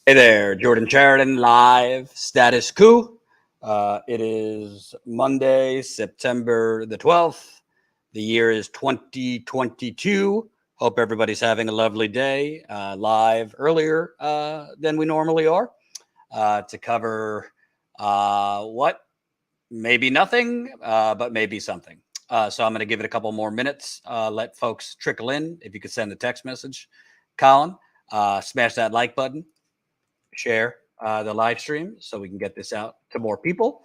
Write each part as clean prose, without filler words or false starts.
Hey there, Jordan Sheridan, live Status Coup. It is Monday, September the 12th. The year is 2022. Hope everybody's having a lovely day. Live earlier than we normally are to cover what? Maybe nothing, but maybe something. So I'm going to give it a couple more minutes. Let folks trickle in. If you could send a text message, Colin, smash that like button, share the live stream so we can get this out to more people.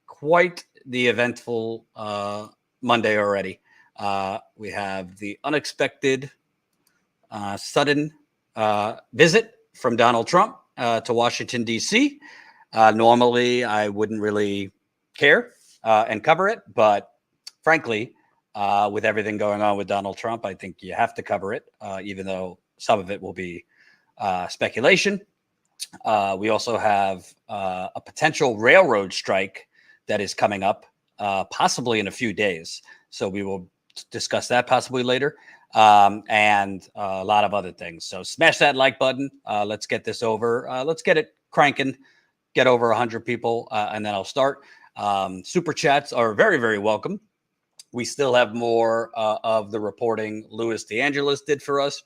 Quite the eventful Monday already. We have the unexpected, sudden visit from Donald Trump to Washington, D.C. Normally, I wouldn't really care and cover it, but frankly, with everything going on with Donald Trump, I think you have to cover it, even though some of it will be speculation. We also have a potential railroad strike that is coming up, possibly in a few days. So we will discuss that possibly later, and a lot of other things. So smash that like button. Let's get this over. Let's get it cranking. Get over 100 people, and then I'll start. Super chats are very, very welcome. We still have more of the reporting Louis DeAngelis did for us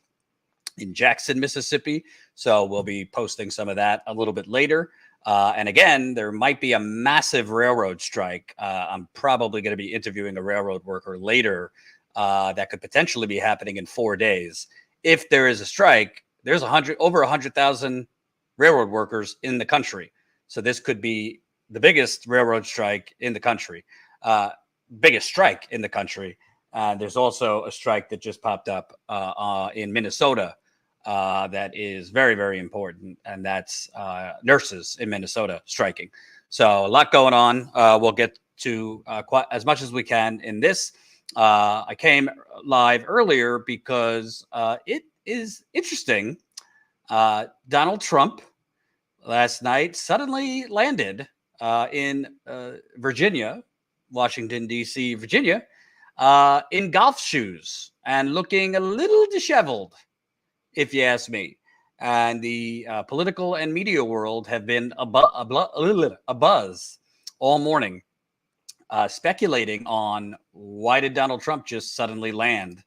in Jackson, Mississippi. So we'll be posting some of that a little bit later. And again, there might be a massive railroad strike. I'm probably going to be interviewing a railroad worker later that could potentially be happening in 4 days. If there is a strike, there's over 100,000 railroad workers in the country. So this could be the biggest railroad strike in the country, biggest strike in the country. There's also a strike that just popped up in Minnesota that is very, very important, and that's nurses in Minnesota striking. So a lot going on. We'll get to quite as much as we can in this. I came live earlier because it is interesting. Donald Trump last night suddenly landed in Virginia, Washington, D.C., Virginia, in golf shoes and looking a little disheveled, if you ask me. And the political and media world have been a buzz all morning, speculating on why did Donald Trump just suddenly land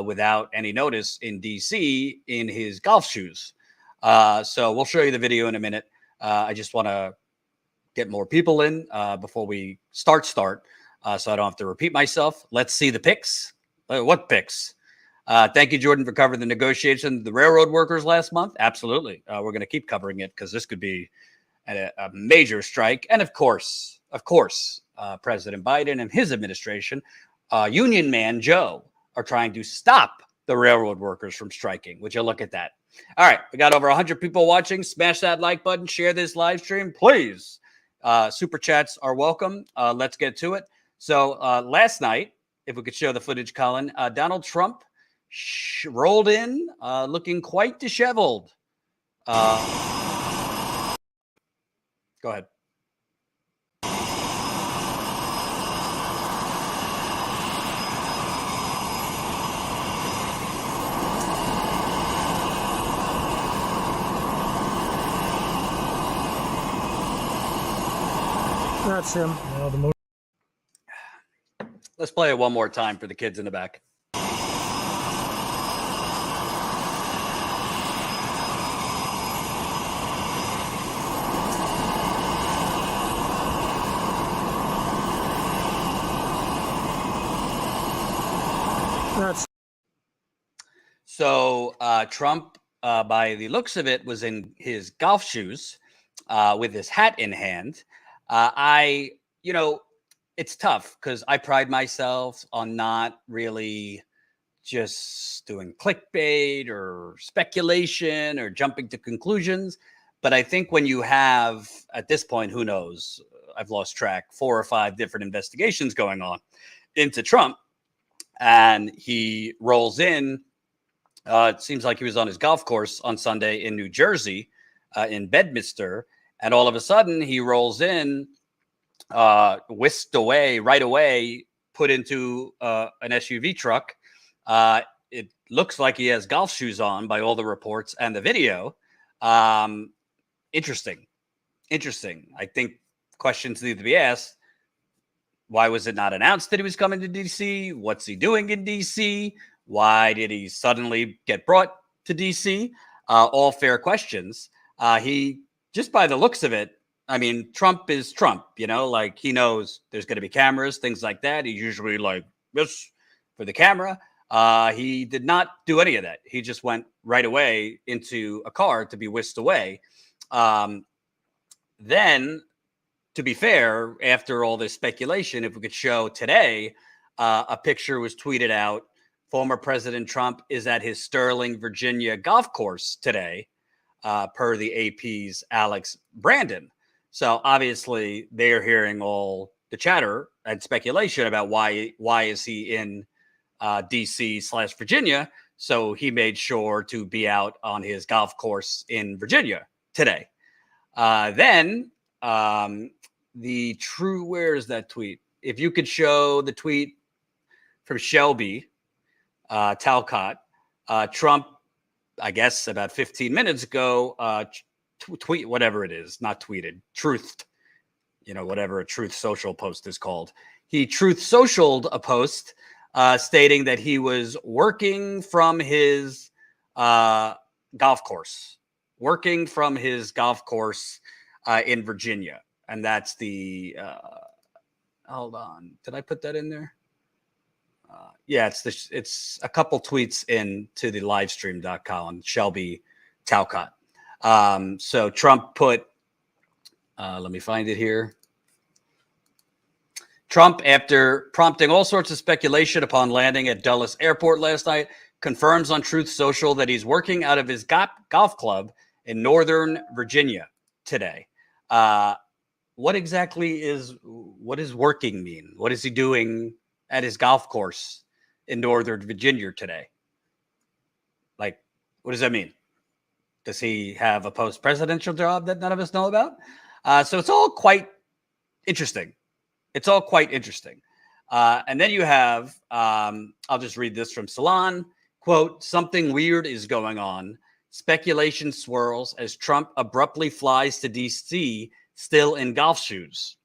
without any notice in D.C. in his golf shoes. So we'll show you the video in a minute. I just want to get more people in before we start, so I don't have to repeat myself. Let's see the pics. What pics? Thank you, Jordan, for covering the negotiation of the railroad workers last month. Absolutely. We're going to keep covering it because this could be a major strike. And of course, President Biden and his administration, Union Man Joe, are trying to stop the railroad workers from striking. Would you look at that? All right. We got over 100 people watching. Smash that like button. Share this live stream, please. Super chats are welcome. Let's get to it. So last night, if we could show the footage, Colin, Donald Trump rolled in looking quite disheveled. Go ahead. That's him. Let's play it one more time for the kids in the back. So Trump, by the looks of it, was in his golf shoes with his hat in hand. It's tough because I pride myself on not really just doing clickbait or speculation or jumping to conclusions. But I think when you have, at this point, who knows, I've lost track, 4 or 5 different investigations going on into Trump, and he rolls in. It seems like he was on his golf course on Sunday in New Jersey, in Bedminster, and all of a sudden he rolls in, whisked away right away, put into an SUV truck. It looks like he has golf shoes on by all the reports and the video. Interesting. I think questions need to be asked. Why was it not announced that he was coming to DC? What's he doing in DC? Why did he suddenly get brought to DC? All fair questions. He, just by the looks of it, I mean, Trump is Trump, like he knows there's going to be cameras, things like that. He's usually like this for the camera. He did not do any of that. He just went right away into a car to be whisked away. Then, to be fair, after all this speculation, if we could show today, a picture was tweeted out. Former President Trump is at his Sterling, Virginia golf course today, per the AP's Alex Brandon. So obviously they're hearing all the chatter and speculation about why is he in DC/Virginia. So he made sure to be out on his golf course in Virginia today. Then the true, where is that tweet? If you could show the tweet from Shelby Talcott, Trump, I guess about 15 minutes ago, tweet, whatever it is, not tweeted, truthed, whatever a Truth Social post is called. He Truth Socialed a post stating that he was working from his golf course in Virginia. And that's the, hold on, did I put that in there? Yeah, it's a couple tweets into the livestream.com, Shelby Talcott. So Trump put, let me find it here. Trump, after prompting all sorts of speculation upon landing at Dulles Airport last night, confirms on Truth Social that he's working out of his golf club in Northern Virginia today. What does working mean? What is he doing at his golf course in Northern Virginia today? Like, what does that mean? Does he have a post-presidential job that none of us know about? So it's all quite interesting. And then you have, I'll just read this from Salon, quote, something weird is going on. Speculation swirls as Trump abruptly flies to D.C. still in golf shoes.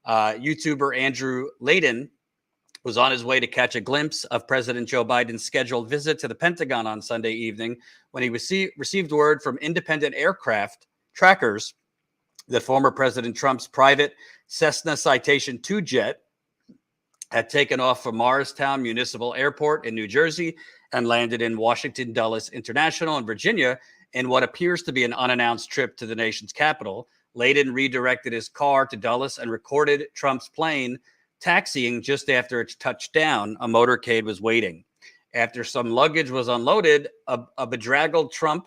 YouTuber Andrew Layden was on his way to catch a glimpse of President Joe Biden's scheduled visit to the Pentagon on Sunday evening when he received word from independent aircraft trackers that former President Trump's private Cessna Citation II jet had taken off from Morristown Municipal Airport in New Jersey and landed in Washington Dulles International in Virginia in what appears to be an unannounced trip to the nation's capital. Layden redirected his car to Dulles and recorded Trump's plane taxiing just after its touchdown. A motorcade was waiting. After some luggage was unloaded, a bedraggled Trump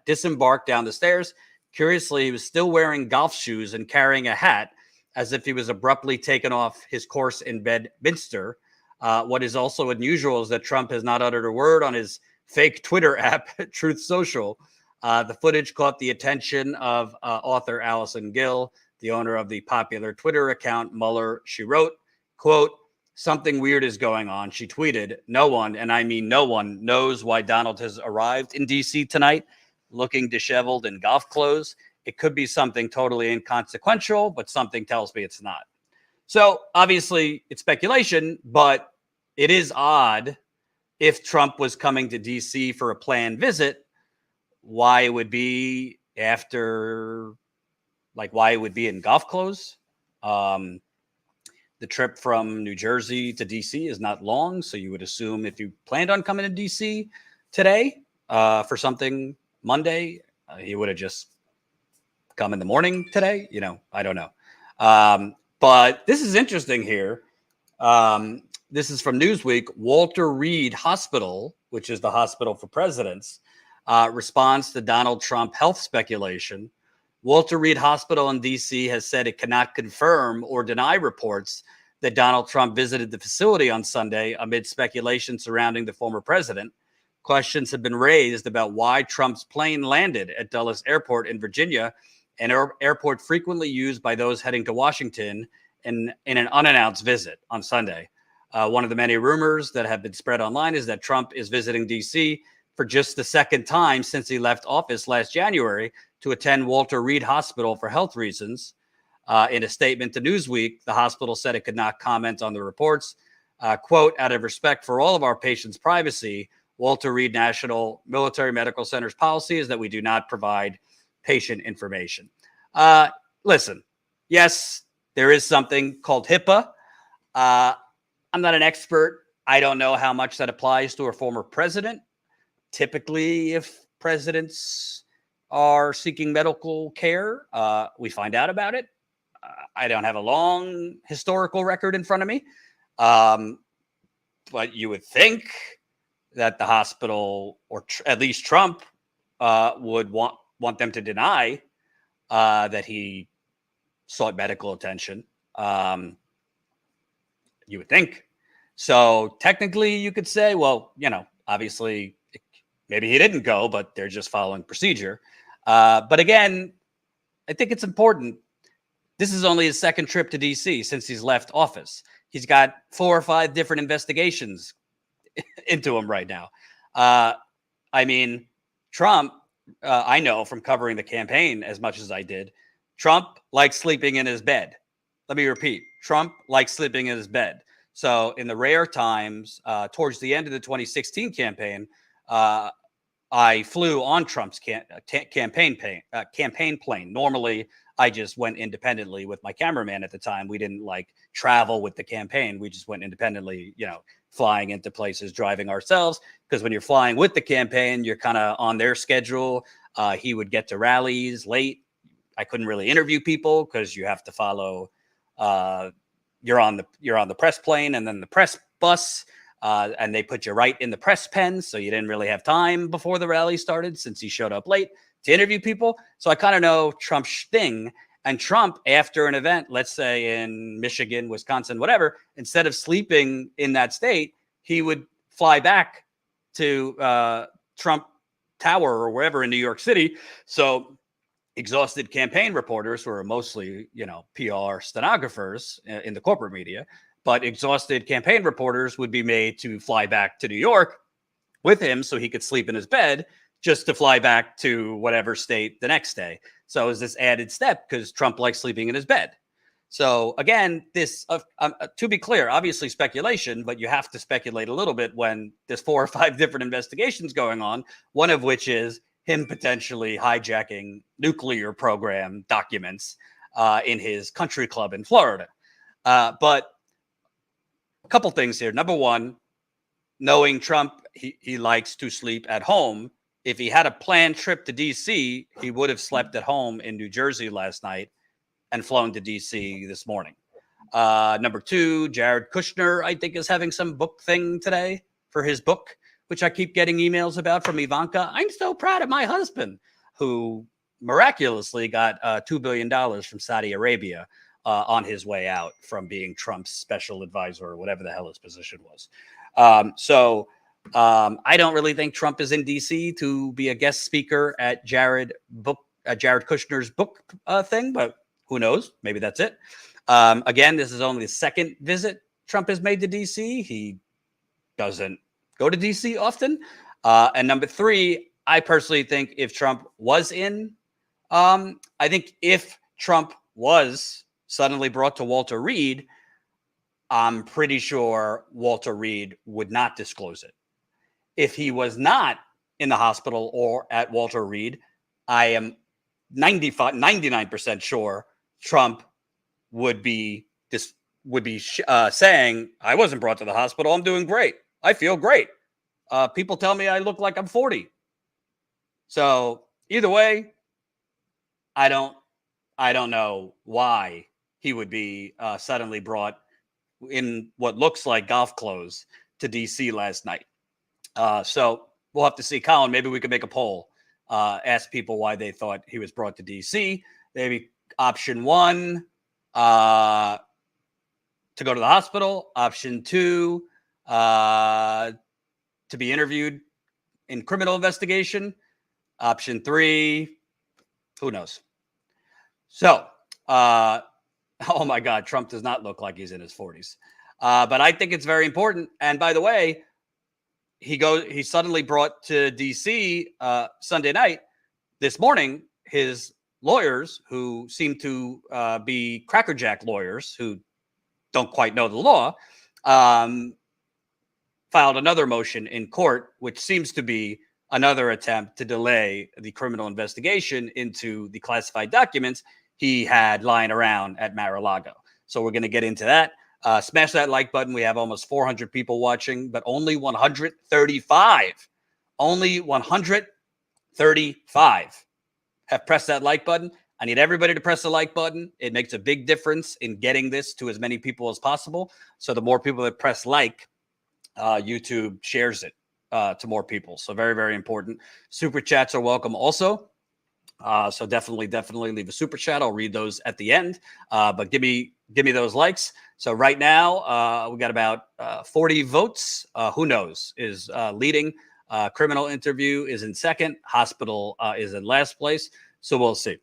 disembarked down the stairs. Curiously, he was still wearing golf shoes and carrying a hat, as if he was abruptly taken off his course in Bedminster. What is also unusual is that Trump has not uttered a word on his fake Twitter app, Truth Social. The footage caught the attention of author Allison Gill, the owner of the popular Twitter account Mueller. She wrote, quote, something weird is going on. She tweeted, no one, and I mean no one, knows why Donald has arrived in D.C. tonight, looking disheveled in golf clothes. It could be something totally inconsequential, but something tells me it's not. So obviously it's speculation, but it is odd if Trump was coming to D.C. for a planned visit, why it would be why it would be in golf clothes. The trip from New Jersey to D.C. is not long, so you would assume if you planned on coming to D.C. today for something Monday, he would have just come in the morning today. I don't know. But this is interesting here. This is from Newsweek. Walter Reed Hospital, which is the hospital for presidents, responds to Donald Trump health speculation. Walter Reed Hospital in D.C. has said it cannot confirm or deny reports that Donald Trump visited the facility on Sunday amid speculation surrounding the former president. Questions have been raised about why Trump's plane landed at Dulles Airport in Virginia, an airport frequently used by those heading to Washington in an unannounced visit on Sunday. One of the many rumors that have been spread online is that Trump is visiting D.C. for just the second time since he left office last January to attend Walter Reed Hospital for health reasons. In a statement to Newsweek, the hospital said it could not comment on the reports. Quote, out of respect for all of our patients' privacy, Walter Reed National Military Medical Center's policy is that we do not provide patient information. Listen, yes, there is something called HIPAA. I'm not an expert. I don't know how much that applies to a former president. Typically, if presidents are seeking medical care, we find out about it. I don't have a long historical record in front of me. But you would think that the hospital, or at least Trump, would want them to deny that he sought medical attention. You would think. So technically you could say, well, obviously maybe he didn't go, but they're just following procedure. But again, I think it's important. This is only his second trip to DC since he's left office. He's got 4 or 5 different investigations into him right now. I mean, Trump, I know from covering the campaign as much as I did, Trump likes sleeping in his bed. Let me repeat. Trump likes sleeping in his bed. So in the rare times towards the end of the 2016 campaign, I flew on Trump's campaign plane. Normally, I just went independently with my cameraman at the time. We didn't travel with the campaign. We just went independently, flying into places, driving ourselves. Because when you're flying with the campaign, you're kind of on their schedule. He would get to rallies late. I couldn't really interview people because you have to follow. You're on the press plane and then the press bus. And they put you right in the press pen. So you didn't really have time before the rally started since he showed up late to interview people. So I kind of know Trump's thing. And Trump, after an event, let's say in Michigan, Wisconsin, whatever, instead of sleeping in that state, he would fly back to Trump Tower or wherever in New York City. So exhausted campaign reporters, who are mostly, PR stenographers in the corporate media, but exhausted campaign reporters would be made to fly back to New York with him so he could sleep in his bed just to fly back to whatever state the next day. So it was this added step because Trump likes sleeping in his bed. So again, this, to be clear, obviously speculation, but you have to speculate a little bit when there's 4 or 5 different investigations going on, one of which is him potentially hijacking nuclear program documents in his country club in Florida. But a couple things here. Number one, knowing Trump, he likes to sleep at home. If he had a planned trip to DC, he would have slept at home in New Jersey last night and flown to DC this morning. Number two, Jared Kushner, I think, is having some book thing today for his book, which I keep getting emails about from Ivanka. I'm so proud of my husband, who miraculously got $2 billion from Saudi Arabia on his way out from being Trump's special advisor or whatever the hell his position was. I don't really think Trump is in D.C. to be a guest speaker at Jared Kushner's book thing, but who knows? Maybe that's it. Again, this is only the second visit Trump has made to D.C. He doesn't go to D.C. often. And number three, I personally think if Trump was in, I think if Trump was suddenly brought to Walter Reed, I'm pretty sure Walter Reed would not disclose it. If he was not in the hospital or at Walter Reed, I am 99% sure Trump would be saying, I wasn't brought to the hospital. I'm doing great. I feel great. People tell me I look like I'm 40. So either way, I don't know why he would be suddenly brought in what looks like golf clothes to DC last night. So we'll have to see. Colin, maybe we could make a poll, ask people why they thought he was brought to DC. Maybe option one, to go to the hospital. Option two, to be interviewed in criminal investigation. Option three, who knows? So, oh my God, Trump does not look like he's in his 40s. But I think it's very important. And by the way, he suddenly brought to DC Sunday night this morning his lawyers, who seem to be crackerjack lawyers who don't quite know the law, filed another motion in court, which seems to be another attempt to delay the criminal investigation into the classified documents he had lying around at Maralago. So we're going to get into that. Smash that like button. We have almost 400 people watching, but only 135. Only 135 have pressed that like button. I need everybody to press the like button. It makes a big difference in getting this to as many people as possible. So the more people that press like, YouTube shares it to more people. So very, very important. Super chats are welcome also. So definitely leave a super chat. I'll read those at the end. But give me those likes. So right now we got about 40 votes. Who knows is leading. Criminal interview is in second. Hospital is in last place. So we'll see.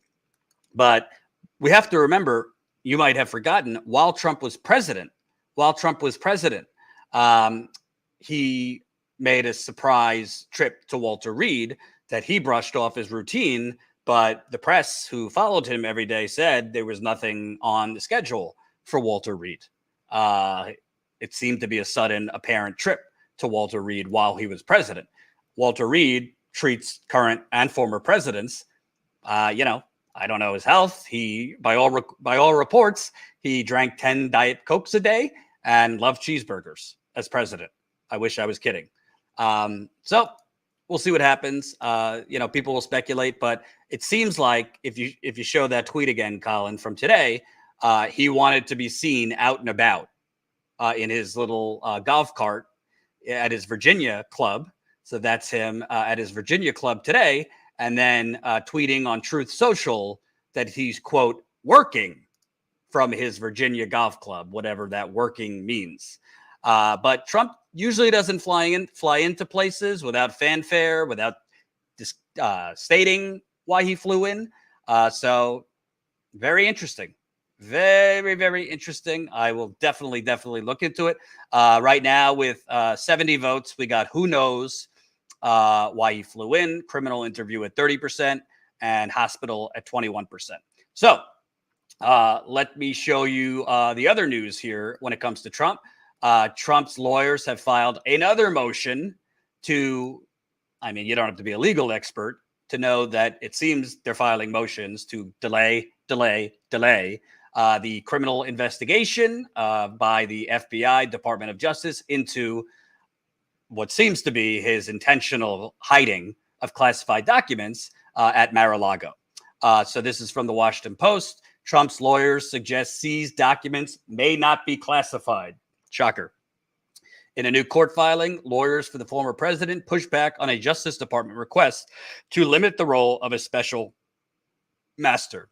But we have to remember, you might have forgotten, while Trump was president, he made a surprise trip to Walter Reed that he brushed off as routine. But the press who followed him every day said there was nothing on the schedule for Walter Reed. It seemed to be a sudden apparent trip to Walter Reed while he was president. Walter Reed treats current and former presidents, I don't know his health. He, by all reports, he drank 10 Diet Cokes a day and loved cheeseburgers as president. I wish I was kidding. So we'll see what happens. People will speculate, but it seems like if you show that tweet again, Colin, from today, he wanted to be seen out and about in his little golf cart at his Virginia club. So that's him at his Virginia club today. And then tweeting on Truth Social that he's, quote, working from his Virginia golf club, whatever that working means. But Trump usually doesn't fly into places without fanfare, without stating why he flew in. So very interesting. Very, very interesting. I will definitely look into it. Right now with 70 votes, we got who knows why he flew in, criminal interview at 30%, and hospital at 21%. So let me show you the other news here when it comes to Trump. Trump's lawyers have filed another motion you don't have to be a legal expert to know that it seems they're filing motions to delay the criminal investigation by the FBI, Department of Justice, into what seems to be his intentional hiding of classified documents at Maralago. So this is from the Washington Post. Trump's lawyers suggest seized documents may not be classified. Shocker. In a new court filing, lawyers for the former president pushed back on a Justice Department request to limit the role of a special master.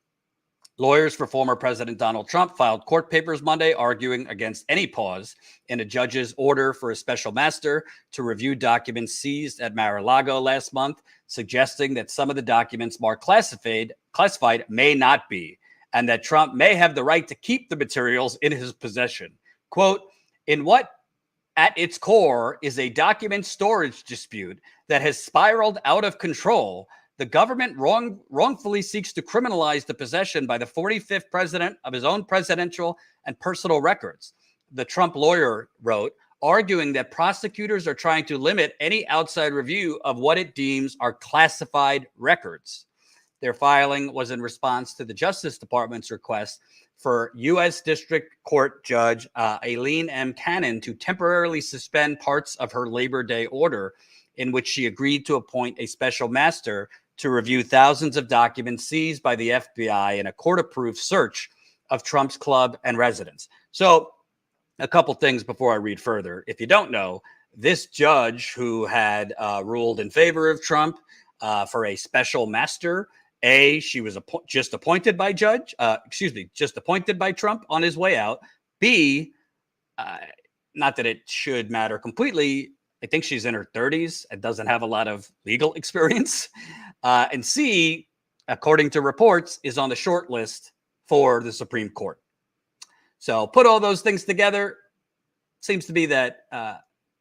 Lawyers for former President Donald Trump filed court papers Monday arguing against any pause in a judge's order for a special master to review documents seized at Maralago last month, suggesting that some of the documents marked classified may not be, and that Trump may have the right to keep the materials in his possession. Quote, in what at its core is a document storage dispute that has spiraled out of control, the government wrongfully seeks to criminalize the possession by the 45th president of his own presidential and personal records. The Trump lawyer wrote, arguing that prosecutors are trying to limit any outside review of what it deems are classified records. Their filing was in response to the Justice Department's request for U.S. District Court Judge Aileen M. Cannon to temporarily suspend parts of her Labor Day order, in which she agreed to appoint a special master to review thousands of documents seized by the FBI in a court-approved search of Trump's club and residence. So a couple things before I read further. If you don't know, this judge who had ruled in favor of Trump for a special master, she was just appointed by Trump on his way out. B, not that it should matter completely, I think she's in her 30s and doesn't have a lot of legal experience. And C, according to reports, is on the short list for the Supreme Court. So put all those things together. Seems to be that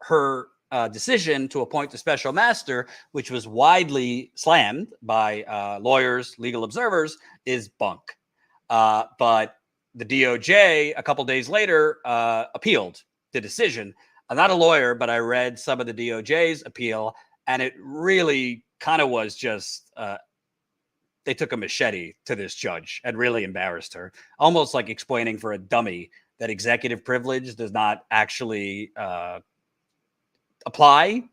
her decision to appoint the special master, which was widely slammed by lawyers, legal observers, is bunk. But the DOJ, a couple days later, appealed the decision. I'm not a lawyer, but I read some of the DOJ's appeal, and it really kind of was just they took a machete to this judge and really embarrassed her, almost like explaining for a dummy that executive privilege does not actually apply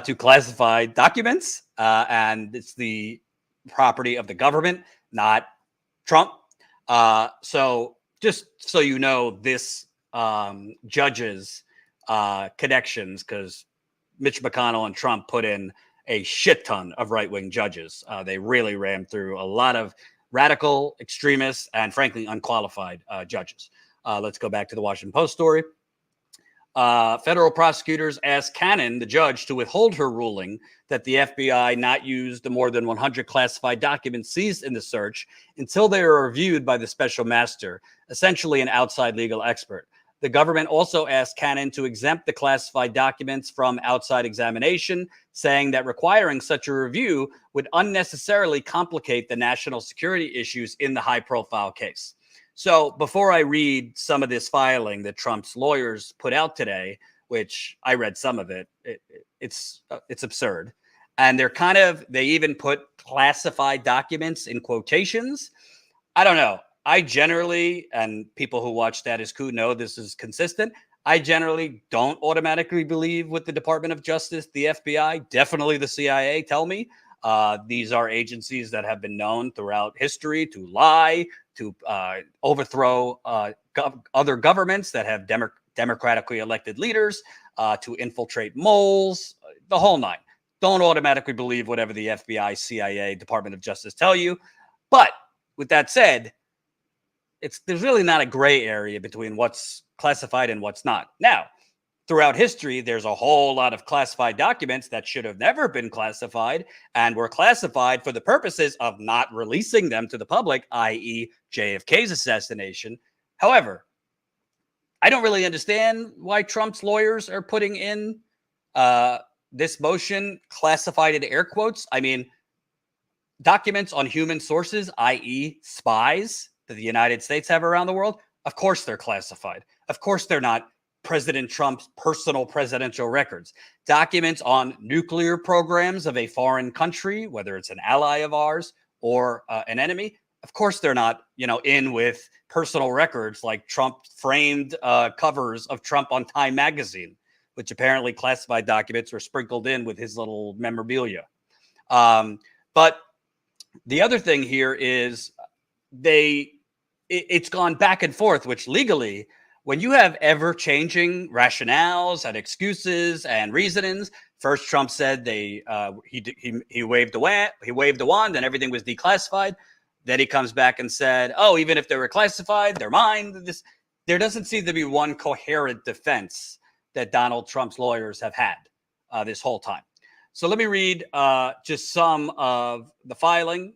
to classified documents, and it's the property of the government, not Trump. So just so you know, this judge's connections, because Mitch McConnell and Trump put in a shit ton of right-wing judges. They really rammed through a lot of radical, extremists, and frankly, unqualified judges. Let's go back to the Washington Post story. Federal prosecutors asked Cannon, the judge, to withhold her ruling that the FBI not use the more than 100 classified documents seized in the search until they are reviewed by the special master, essentially an outside legal expert. The government also asked Cannon to exempt the classified documents from outside examination, saying that requiring such a review would unnecessarily complicate the national security issues in the high-profile case. So before I read some of this filing that Trump's lawyers put out today, which I read some of it, it's absurd. And they even put classified documents in quotations. I don't know. I generally, and people who watch Status Coup know this is consistent, I generally don't automatically believe what the Department of Justice, the FBI, definitely the CIA tell me. These are agencies that have been known throughout history to lie, to overthrow other governments that have democratically elected leaders, to infiltrate moles, the whole nine. Don't automatically believe whatever the FBI, CIA, Department of Justice tell you. But with that said, there's really not a gray area between what's classified and what's not. Now, throughout history, there's a whole lot of classified documents that should have never been classified and were classified for the purposes of not releasing them to the public, i.e. JFK's assassination. However, I don't really understand why Trump's lawyers are putting in this motion classified in air quotes. I mean, documents on human sources, i.e. spies that the United States have around the world, of course they're classified. Of course they're not President Trump's personal presidential records. Documents on nuclear programs of a foreign country, whether it's an ally of ours or an enemy, of course they're not, in with personal records like Trump framed covers of Trump on Time magazine, which apparently classified documents were sprinkled in with his little memorabilia. But the other thing here is it's gone back and forth, which legally, when you have ever-changing rationales and excuses and reasonings, first Trump said he waved the wand and everything was declassified. Then he comes back and said, "Oh, even if they were classified, they're mine." There doesn't seem to be one coherent defense that Donald Trump's lawyers have had this whole time. So let me read just some of the filing.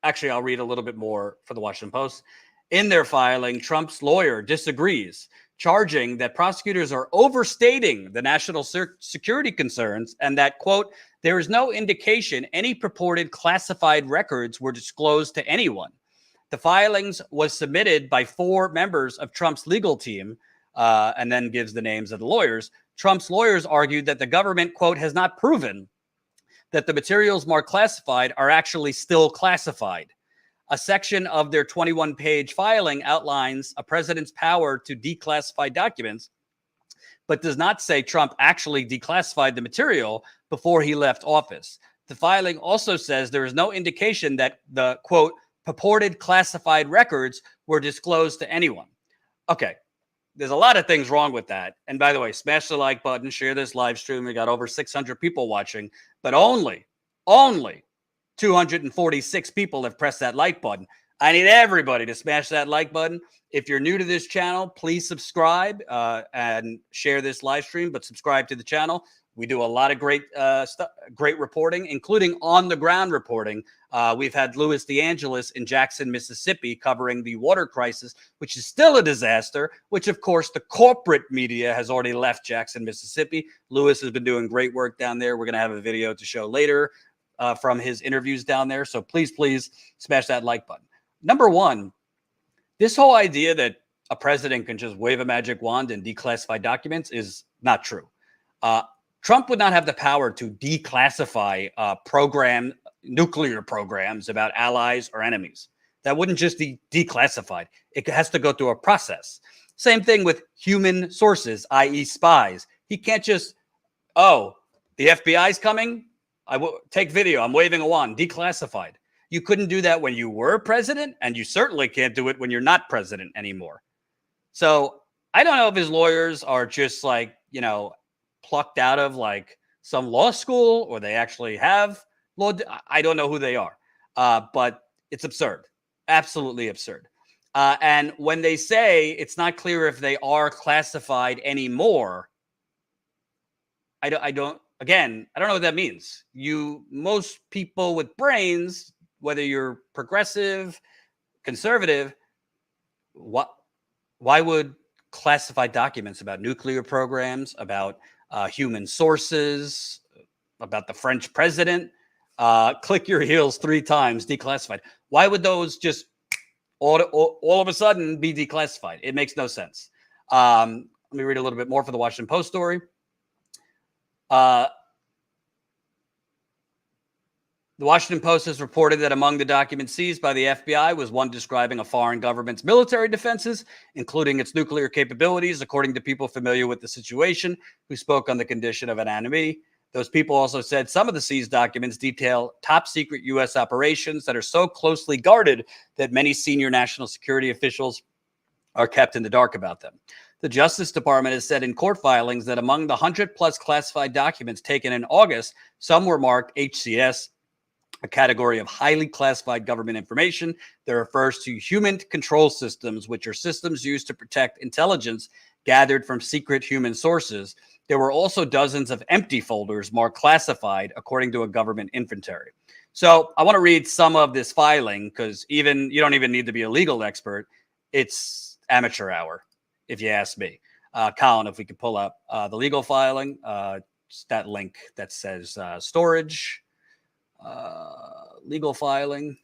Actually, I'll read a little bit more for the Washington Post. In their filing, Trump's lawyer disagrees, charging that prosecutors are overstating the national security concerns and that, quote, there is no indication any purported classified records were disclosed to anyone. The filings was submitted by 4 members of Trump's legal team, and then gives the names of the lawyers. Trump's lawyers argued that the government, quote, has not proven that the materials marked classified are actually still classified. A section of their 21-page filing outlines a president's power to declassify documents, but does not say Trump actually declassified the material before he left office. The filing also says there is no indication that the, quote, purported classified records were disclosed to anyone. Okay, there's a lot of things wrong with that. And by the way, smash the like button, share this live stream. We got over 600 people watching, but only 246 people have pressed that like button. I need everybody to smash that like button. If you're new to this channel, please subscribe and share this live stream, but subscribe to the channel. We do a lot of great great reporting, including on-the-ground reporting. We've had Louis DeAngelis in Jackson, Mississippi, covering the water crisis, which is still a disaster, which, of course, the corporate media has already left Jackson, Mississippi. Louis has been doing great work down there. We're going to have a video to show later from his interviews down there. So please, please smash that like button. Number one, this whole idea that a president can just wave a magic wand and declassify documents is not true. Trump would not have the power to declassify nuclear programs about allies or enemies. That wouldn't just be declassified. It has to go through a process. Same thing with human sources, i.e. spies. He can't just, oh, the FBI's coming? I will take video. I'm waving a wand, declassified. You couldn't do that when you were president, and you certainly can't do it when you're not president anymore. So I don't know if his lawyers are just like, plucked out of like some law school, or they actually have law. I don't know who they are, but it's absurd, absolutely absurd. And when they say it's not clear if they are classified anymore, I don't know what that means. Most people with brains, whether you're progressive, conservative, why would classified documents about nuclear programs, about human sources, about the French president, click your heels 3 times, declassified? Why would those just all of a sudden be declassified? It makes no sense. Let me read a little bit more for the Washington Post story. The Washington Post has reported that among the documents seized by the FBI was one describing a foreign government's military defenses, including its nuclear capabilities, according to people familiar with the situation who spoke on the condition of anonymity. Those people also said some of the seized documents detail top secret U.S. operations that are so closely guarded that many senior national security officials are kept in the dark about them. The Justice Department has said in court filings that among the 100-plus classified documents taken in August, some were marked HCS, a category of highly classified government information that refers to human control systems, which are systems used to protect intelligence gathered from secret human sources. There were also dozens of empty folders marked classified, according to a government inventory. So I want to read some of this filing because you don't even need to be a legal expert. It's amateur hour, if you ask me. Colin, if we could pull up the legal filing, that link that says storage. Legal filing.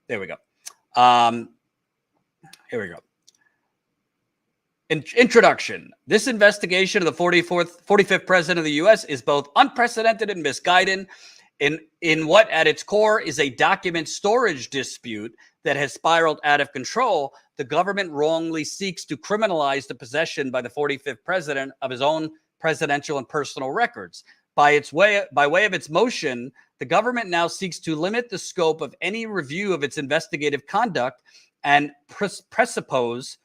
There we go. Here we go. Introduction. This investigation of the 45th president of the U.S. is both unprecedented and misguided in what at its core is a document storage dispute that has spiraled out of control. The government wrongly seeks to criminalize the possession by the 45th president of his own presidential and personal records. By way of its motion, the government now seeks to limit the scope of any review of its investigative conduct and presuppose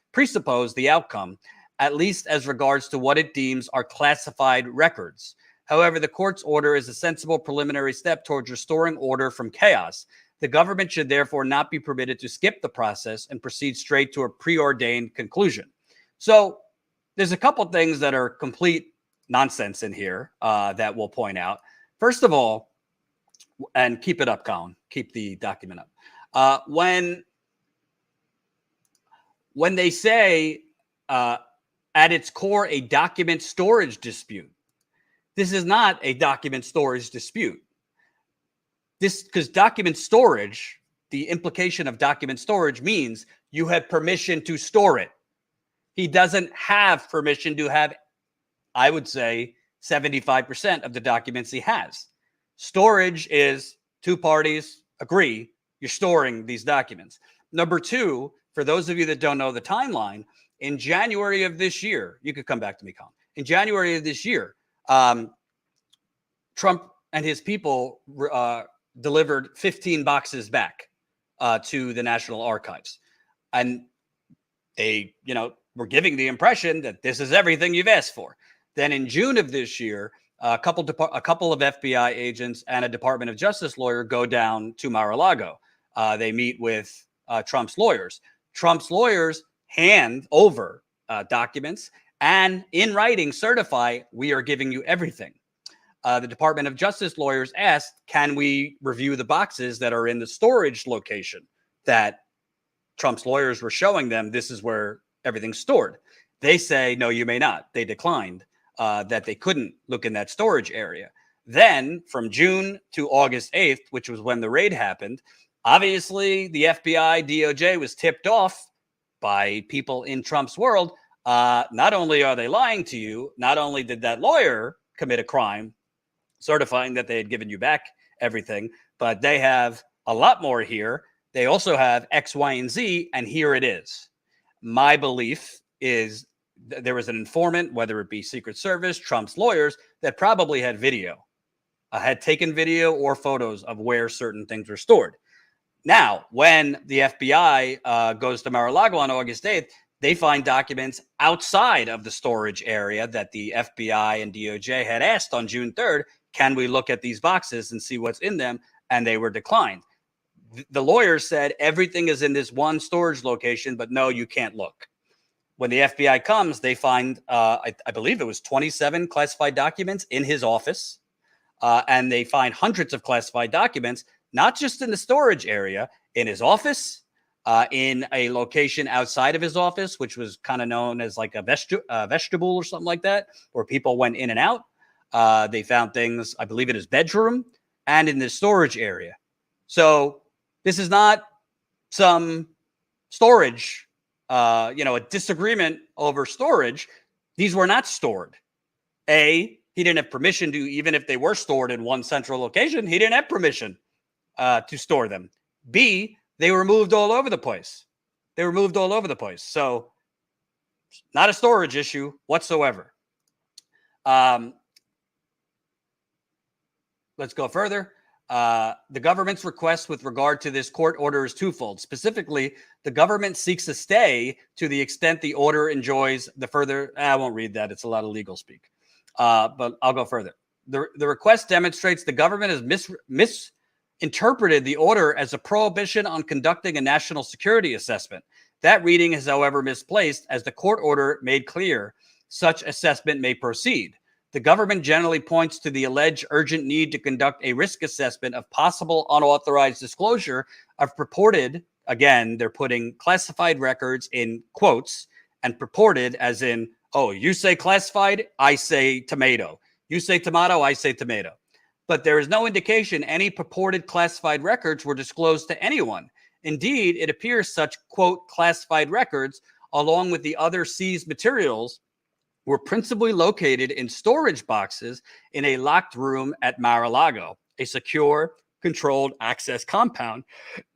the outcome, at least as regards to what it deems are classified records. However, the court's order is a sensible preliminary step towards restoring order from chaos. The government should therefore not be permitted to skip the process and proceed straight to a preordained conclusion. So there's a couple things that are complete nonsense in here that we'll point out. First of all, and keep it up, Colin. Keep the document up. When they say at its core a document storage dispute, this is not a document storage dispute. Because document storage, the implication of document storage means you have permission to store it. He doesn't have permission to have, I would say, 75% of the documents he has. Storage is 2 parties agree you're storing these documents. Number 2, for those of you that don't know the timeline, in January of this year, you could come back to me, Colin. In January of this year, Trump and his people delivered 15 boxes back to the National Archives. And they, were giving the impression that this is everything you've asked for. Then in June of this year, a couple of FBI agents and a Department of Justice lawyer go down to Mar-a-Lago. They meet with Trump's lawyers. Trump's lawyers hand over documents and in writing certify, we are giving you everything. the Department of Justice lawyers asked, can we review the boxes that are in the storage location that Trump's lawyers were showing them? This is where everything's stored. They say, no, you may not. They declined that they couldn't look in that storage area. Then from June to August 8th, which was when the raid happened, obviously the FBI, DOJ was tipped off by people in Trump's world. Not only are they lying to you, not only did that lawyer commit a crime, certifying that they had given you back everything, but they have a lot more here. They also have X, Y, and Z, and here it is. My belief is there was an informant, whether it be Secret Service, Trump's lawyers, that probably had video, had taken video or photos of where certain things were stored. Now, when the FBI goes to Maralago on August 8th, they find documents outside of the storage area that the FBI and DOJ had asked on June 3rd, can we look at these boxes and see what's in them? And they were declined. The lawyers said everything is in this one storage location, but no, you can't look. When the FBI comes, they find, I believe it was 27 classified documents in his office. And they find hundreds of classified documents, not just in the storage area, in his office, in a location outside of his office, which was kind of known as like a vestibule or something like that, where people went in and out. They found things, I believe, in his bedroom and in the storage area. So this is not some storage, a disagreement over storage. These were not stored. He didn't have permission to, even if they were stored in one central location, he didn't have permission to store them. B, they were moved all over the place. So not a storage issue whatsoever. Let's go further. The government's request with regard to this court order is twofold. Specifically, the government seeks a stay to the extent the order enjoys the further. I won't read that. It's a lot of legal speak. But I'll go further. The request demonstrates the government has misinterpreted the order as a prohibition on conducting a national security assessment. That reading is, however, misplaced, as the court order made clear such assessment may proceed. The government generally points to the alleged urgent need to conduct a risk assessment of possible unauthorized disclosure of purported, again, they're putting classified records in quotes, and purported as in, oh, you say classified, I say tomato. You say tomato, I say tomato. But there is no indication any purported classified records were disclosed to anyone. Indeed, it appears such, quote, classified records, along with the other seized materials, were principally located in storage boxes in a locked room at Maralago, a secure, controlled access compound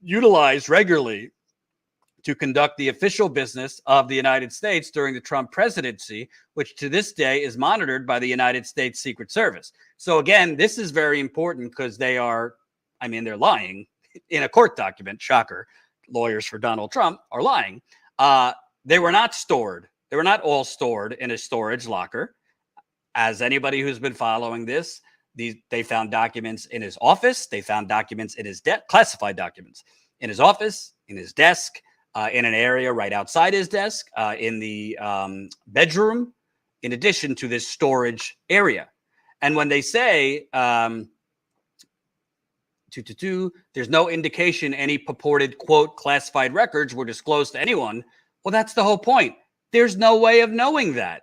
utilized regularly to conduct the official business of the United States during the Trump presidency, which to this day is monitored by the United States Secret Service. So again, this is very important because they're lying in a court document. Shocker. Lawyers for Donald Trump are lying. They were not stored. They were not all stored in a storage locker. As anybody who's been following this, they found documents in his office. They found documents in his classified documents in his office, in his desk, in an area right outside his desk, in the bedroom, in addition to this storage area. And when they say there's no indication any purported, quote, classified records were disclosed to anyone, well, that's the whole point. There's no way of knowing that.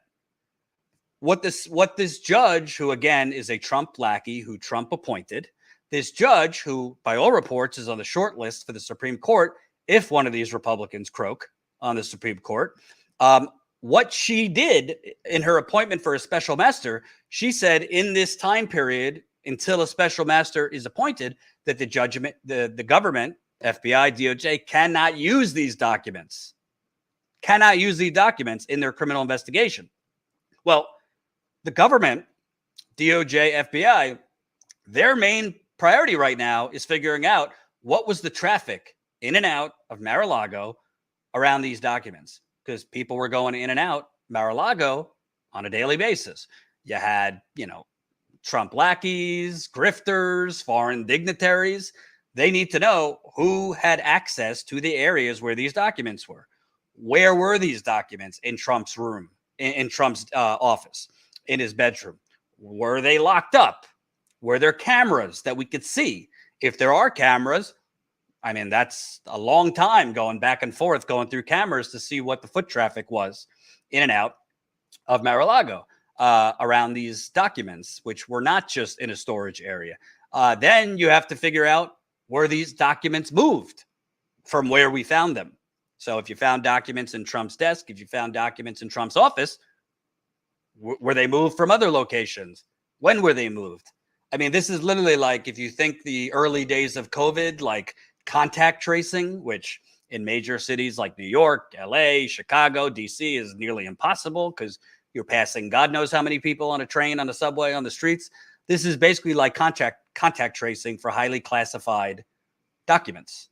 What this judge, who again is a Trump lackey who Trump appointed, this judge who, by all reports, is on the short list for the Supreme Court, if one of these Republicans croak on the Supreme Court, what she did in her appointment for a special master, she said in this time period until a special master is appointed, that the government, FBI, DOJ, cannot use these documents. Cannot use these documents in their criminal investigation. Well, the government, DOJ, FBI, their main priority right now is figuring out what was the traffic in and out of Maralago around these documents, because people were going in and out Maralago on a daily basis. You had, Trump lackeys, grifters, foreign dignitaries. They need to know who had access to the areas where these documents were. Where were these documents in Trump's room, in Trump's office, in his bedroom? Were they locked up? Were there cameras that we could see? If there are cameras, I mean, that's a long time going back and forth, going through cameras to see what the foot traffic was in and out of Maralago around these documents, which were not just in a storage area. Then you have to figure out, were these documents moved from where we found them? So if you found documents in Trump's desk, if you found documents in Trump's office, were they moved from other locations? When were they moved? I mean, this is literally like, if you think the early days of COVID, like contact tracing, which in major cities like New York, LA, Chicago, DC is nearly impossible because you're passing God knows how many people on a train, on the subway, on the streets. This is basically like contact tracing for highly classified documents.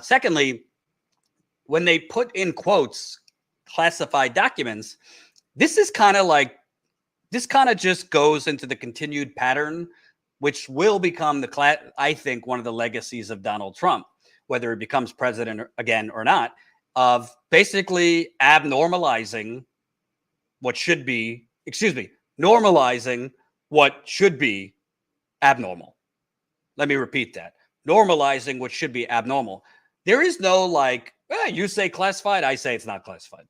Secondly, when they put in quotes classified documents, this is kind of like, this kind of just goes into the continued pattern, which will become I think, one of the legacies of Donald Trump, whether he becomes president again or not, of basically normalizing what should be abnormal. Let me repeat that. Normalizing what should be abnormal. There is no like, you say classified, I say it's not classified.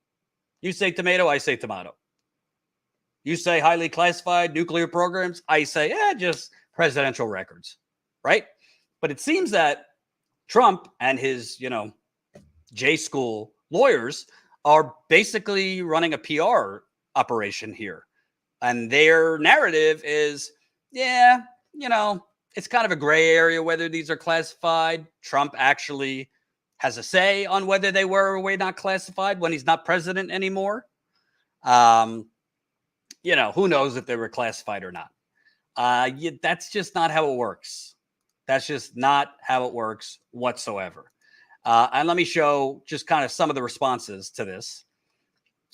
You say tomato, I say tomato. You say highly classified nuclear programs, I say, just presidential records, right? But it seems that Trump and his, J school lawyers are basically running a PR operation here. And their narrative is, it's kind of a gray area whether these are classified. Trump actually has a say on whether they were or were not classified when he's not president anymore. Who knows if they were classified or not. That's just not how it works. That's just not how it works whatsoever. And let me show just kind of some of the responses to this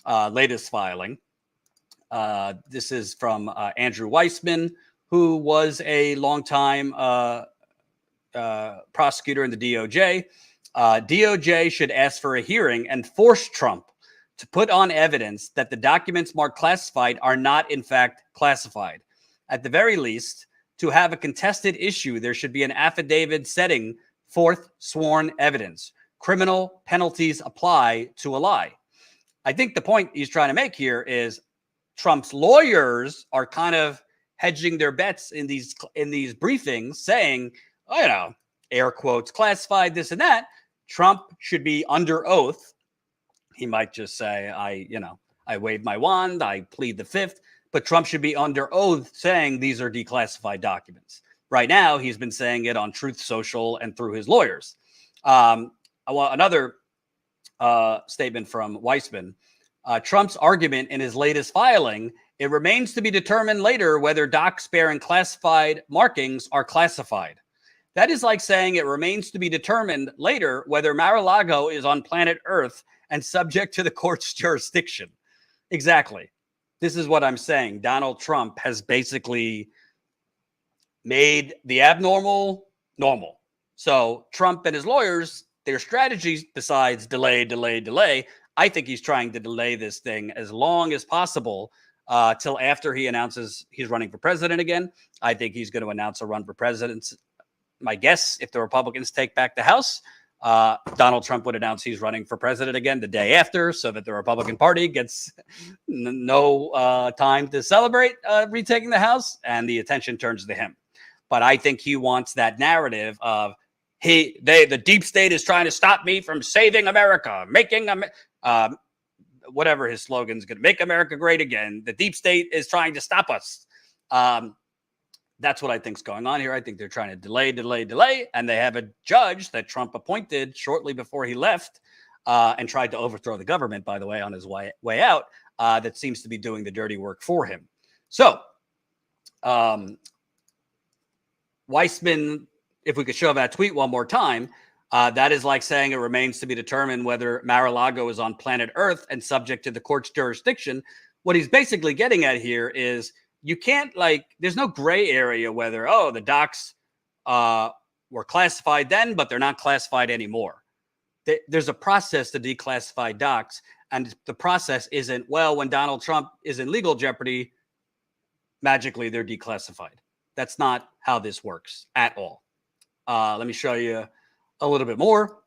latest filing. This is from Andrew Weissman, who was a longtime prosecutor in the DOJ. DOJ should ask for a hearing and force Trump to put on evidence that the documents marked classified are not, in fact, classified. At the very least, to have a contested issue, there should be an affidavit setting forth sworn evidence. Criminal penalties apply to a lie. I think the point he's trying to make here is Trump's lawyers are kind of hedging their bets in these briefings, saying, air quotes, classified, this and that. Trump should be under oath. He might just say, I wave my wand, I plead the fifth, but Trump should be under oath saying these are declassified documents. Right now, he's been saying it on Truth Social and through his lawyers. Another statement from Weissman, Trump's argument in his latest filing, it remains to be determined later whether docs bearing classified markings are classified. That is like saying it remains to be determined later whether Maralago is on planet Earth and subject to the court's jurisdiction. Exactly. This is what I'm saying. Donald Trump has basically made the abnormal normal. So Trump and his lawyers, their strategies besides delay, I think he's trying to delay this thing as long as possible till after he announces he's running for president again. I think he's going to announce a run for president. My guess, if the Republicans take back the House, Donald Trump would announce he's running for president again the day after, so that the Republican Party gets no time to celebrate retaking the House, and the attention turns to him. But I think he wants that narrative of the deep state is trying to stop me from saving America, making whatever his slogan is going to make America great again. The deep state is trying to stop us. That's what I think is going on here. I think they're trying to delay. And they have a judge that Trump appointed shortly before he left and tried to overthrow the government, by the way, on his way out, that seems to be doing the dirty work for him. So Weissman, if we could show that tweet one more time, that is like saying it remains to be determined whether Maralago is on planet Earth and subject to the court's jurisdiction. What he's basically getting at here is you can't, there's no gray area whether, the docs were classified then, but they're not classified anymore. There's a process to declassify docs, and the process isn't, when Donald Trump is in legal jeopardy, magically they're declassified. That's not how this works at all. Let me show you a little bit more.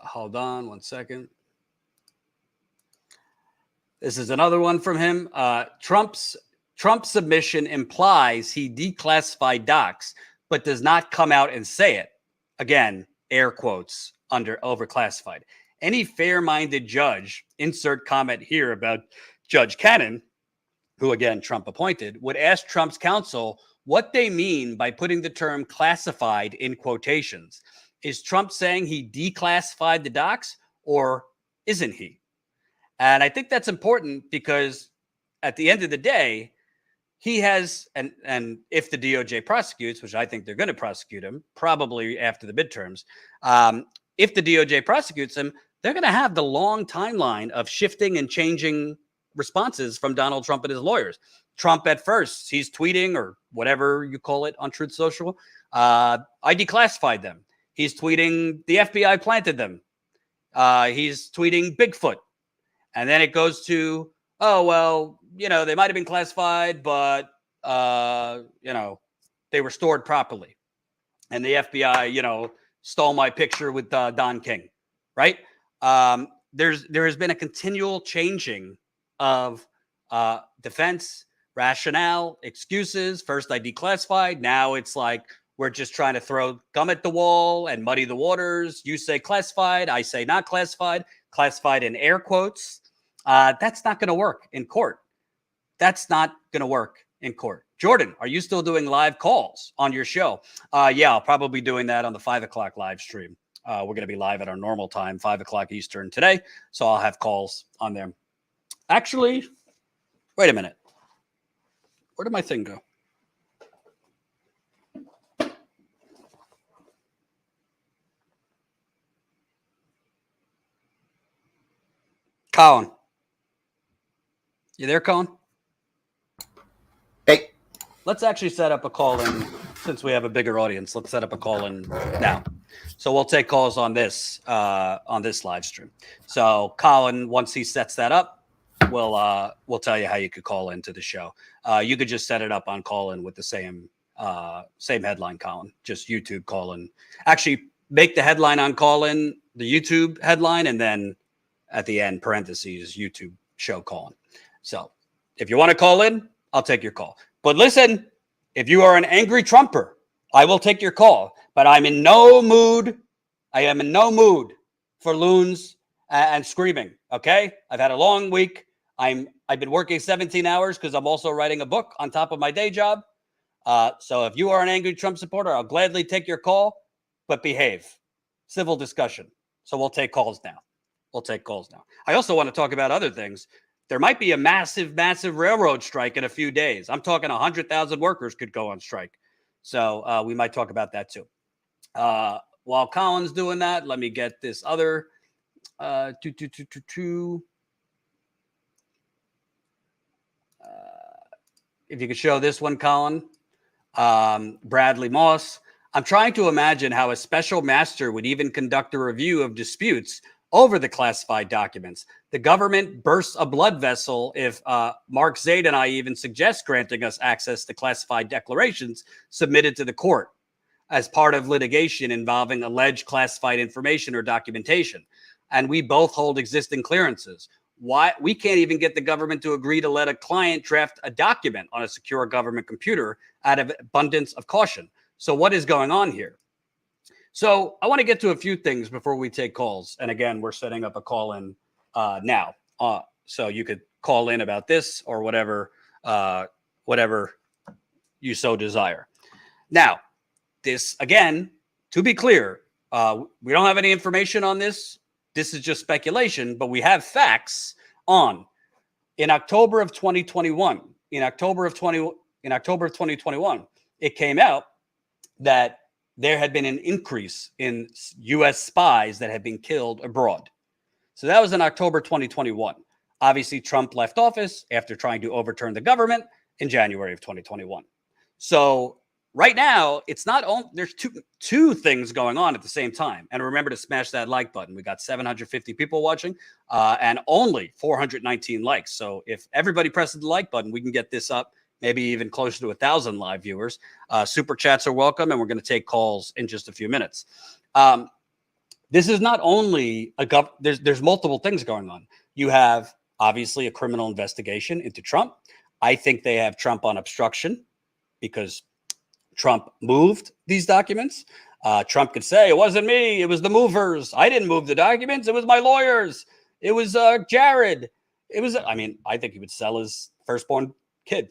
Hold on one second. This is another one from him. Trump's submission implies he declassified docs, but does not come out and say it. Again, air quotes under overclassified. Any fair-minded judge, insert comment here about Judge Cannon, who again Trump appointed, would ask Trump's counsel what they mean by putting the term classified in quotations. Is Trump saying he declassified the docs, or isn't he? And I think that's important because at the end of the day, he has, and if the DOJ prosecutes, which I think they're going to prosecute him, probably after the midterms, if the DOJ prosecutes him, they're going to have the long timeline of shifting and changing responses from Donald Trump and his lawyers. Trump at first, he's tweeting or whatever you call it on Truth Social. I declassified them. He's tweeting the FBI planted them. He's tweeting Bigfoot. And then it goes to, oh, well, they might have been classified, but, they were stored properly. And the FBI, stole my picture with Don King, right? There has been a continual changing of defense, rationale, excuses. First, I declassified. Now it's like, we're just trying to throw gum at the wall and muddy the waters. You say classified. I say not classified. Classified in air quotes. That's not going to work in court. That's not going to work in court. Jordan, are you still doing live calls on your show? Yeah, I'll probably be doing that on the 5 o'clock live stream. We're going to be live at our normal time, 5 o'clock Eastern today. So I'll have calls on there. Actually, wait a minute. Where did my thing go? Colin. You there, Colin? Hey. Let's actually set up a call in since we have a bigger audience. Let's set up a call in now. So we'll take calls on this live stream. So Colin, once he sets that up, we'll tell you how you could call into the show. You could just set it up on call in with the same headline, Colin. Just YouTube call in. Actually, make the headline on call in the YouTube headline, and then at the end, parentheses, YouTube show call-in. So if you want to call in, I'll take your call. But listen, if you are an angry Trumper, I will take your call. But I'm in no mood. I am in no mood for loons and screaming, okay? I've had a long week. I've been working 17 hours because I'm also writing a book on top of my day job. So if you are an angry Trump supporter, I'll gladly take your call, but behave. Civil discussion. So we'll take calls now. I also want to talk about other things. There might be a massive, massive railroad strike in a few days. I'm talking 100,000 workers could go on strike. So we might talk about that too. While Colin's doing that, let me get this other if you could show this one, Colin. Bradley Moss. I'm trying to imagine how a special master would even conduct a review of disputes over the classified documents. The government bursts a blood vessel if Mark Zaid and I even suggest granting us access to classified declarations submitted to the court as part of litigation involving alleged classified information or documentation. And we both hold existing clearances. Why we can't even get the government to agree to let a client draft a document on a secure government computer out of abundance of caution. So what is going on here? So I want to get to a few things before we take calls. And again, we're setting up a call in now. So you could call in about this or whatever you so desire. Now, this, again, to be clear, we don't have any information on this. This is just speculation, but we have facts on. In October of 2021, it came out that there had been an increase in U.S. spies that had been killed abroad. So that was in October 2021. Obviously, Trump left office after trying to overturn the government in January of 2021. So right now, it's not only there's two things going on at the same time. And remember to smash that like button. We got 750 people watching and only 419 likes. So if everybody presses the like button, we can get this up, maybe even closer to 1,000 live viewers. Super chats are welcome, and we're going to take calls in just a few minutes. This is not only there's multiple things going on. You have obviously a criminal investigation into Trump. I think they have Trump on obstruction because Trump moved these documents. Trump could say, it wasn't me, it was the movers. I didn't move the documents. It was my lawyers. It was Jared. It was, I think he would sell his firstborn kid.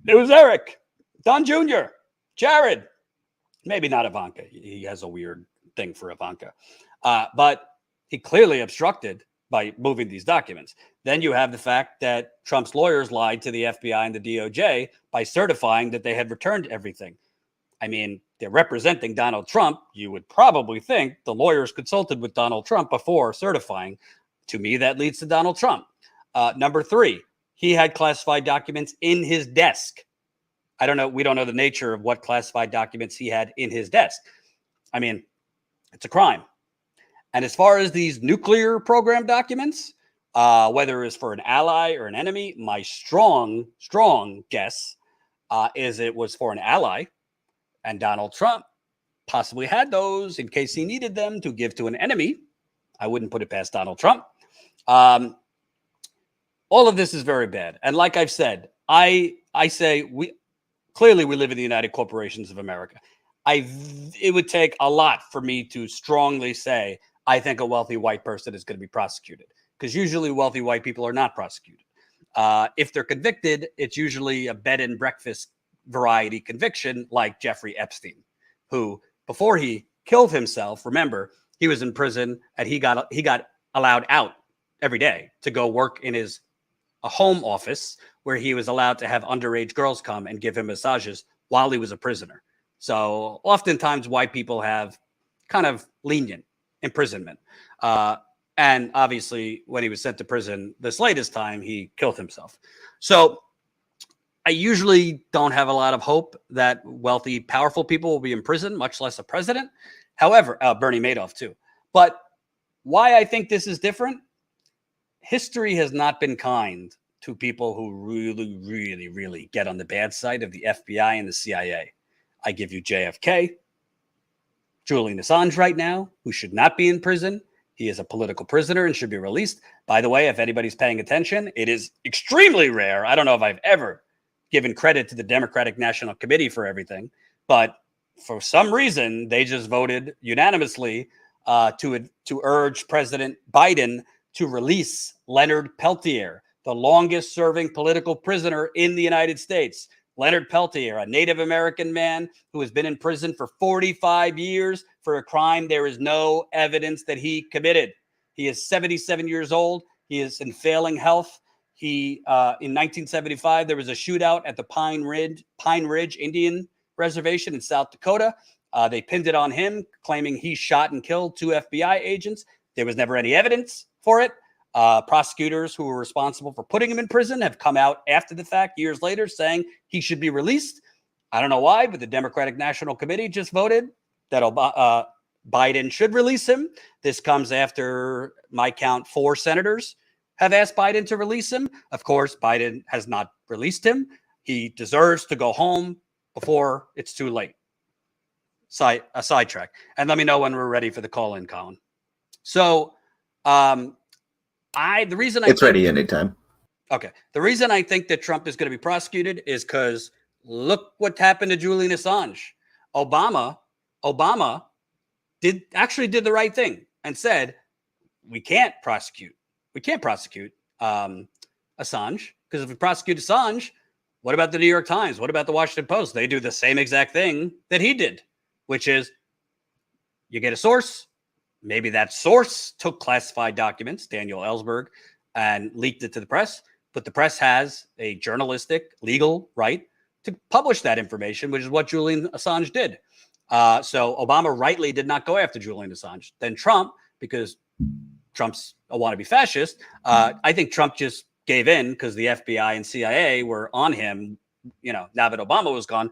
It was Eric, Don Jr., Jared. Maybe not Ivanka. He has a weird thing for Ivanka. But he clearly obstructed by moving these documents. Then you have the fact that Trump's lawyers lied to the FBI and the DOJ by certifying that they had returned everything. They're representing Donald Trump. You would probably think the lawyers consulted with Donald Trump before certifying. To me, that leads to Donald Trump. Number three, he had classified documents in his desk. I don't know. We don't know the nature of what classified documents he had in his desk. It's a crime. And as far as these nuclear program documents, whether it's for an ally or an enemy, my strong guess is it was for an ally, and Donald Trump possibly had those in case he needed them to give to an enemy. I wouldn't put it past Donald Trump. All of this is very bad. And like I've said, I say we live in the United Corporations of America. It would take a lot for me to strongly say I think a wealthy white person is going to be prosecuted, because usually wealthy white people are not prosecuted. If they're convicted, it's usually a bed and breakfast variety conviction, like Jeffrey Epstein, who before he killed himself, remember, he was in prison and he got allowed out every day to go work in a home office where he was allowed to have underage girls come and give him massages while he was a prisoner. So oftentimes white people have kind of lenient imprisonment. And obviously when he was sent to prison this latest time, he killed himself. So I usually don't have a lot of hope that wealthy, powerful people will be in prison, much less a president. However, Bernie Madoff too. But why I think this is different, history has not been kind to people who really, really, really get on the bad side of the FBI and the CIA. I give you JFK, Julian Assange right now, who should not be in prison. He is a political prisoner and should be released. By the way, if anybody's paying attention, it is extremely rare. I don't know if I've ever given credit to the Democratic National Committee for everything, but for some reason, they just voted unanimously to urge President Biden to release Leonard Peltier, the longest serving political prisoner in the United States. Leonard Peltier, a Native American man who has been in prison for 45 years for a crime there is no evidence that he committed. He is 77 years old. He is in failing health. In 1975, there was a shootout at the Pine Ridge Indian Reservation in South Dakota. They pinned it on him, claiming he shot and killed 2 FBI agents. There was never any evidence for it. Prosecutors who were responsible for putting him in prison have come out after the fact, years later, saying he should be released. I don't know why, but the Democratic National Committee just voted that Biden should release him. This comes after, my count, 4 senators have asked Biden to release him. Of course, Biden has not released him. He deserves to go home before it's too late. A sidetrack. And let me know when we're ready for the call-in, Colin. So, it's ready anytime. Okay. The reason I think that Trump is going to be prosecuted is because look what happened to Julian Assange. Obama did the right thing and said, we can't prosecute Assange, because if we prosecute Assange, what about the New York Times? What about the Washington Post? They do the same exact thing that he did, which is you get a source. Maybe that source took classified documents, Daniel Ellsberg, and leaked it to the press. But the press has a journalistic, legal right to publish that information, which is what Julian Assange did. So Obama rightly did not go after Julian Assange. Then Trump, because Trump's a wannabe fascist, I think Trump just gave in because the FBI and CIA were on him. Now that Obama was gone,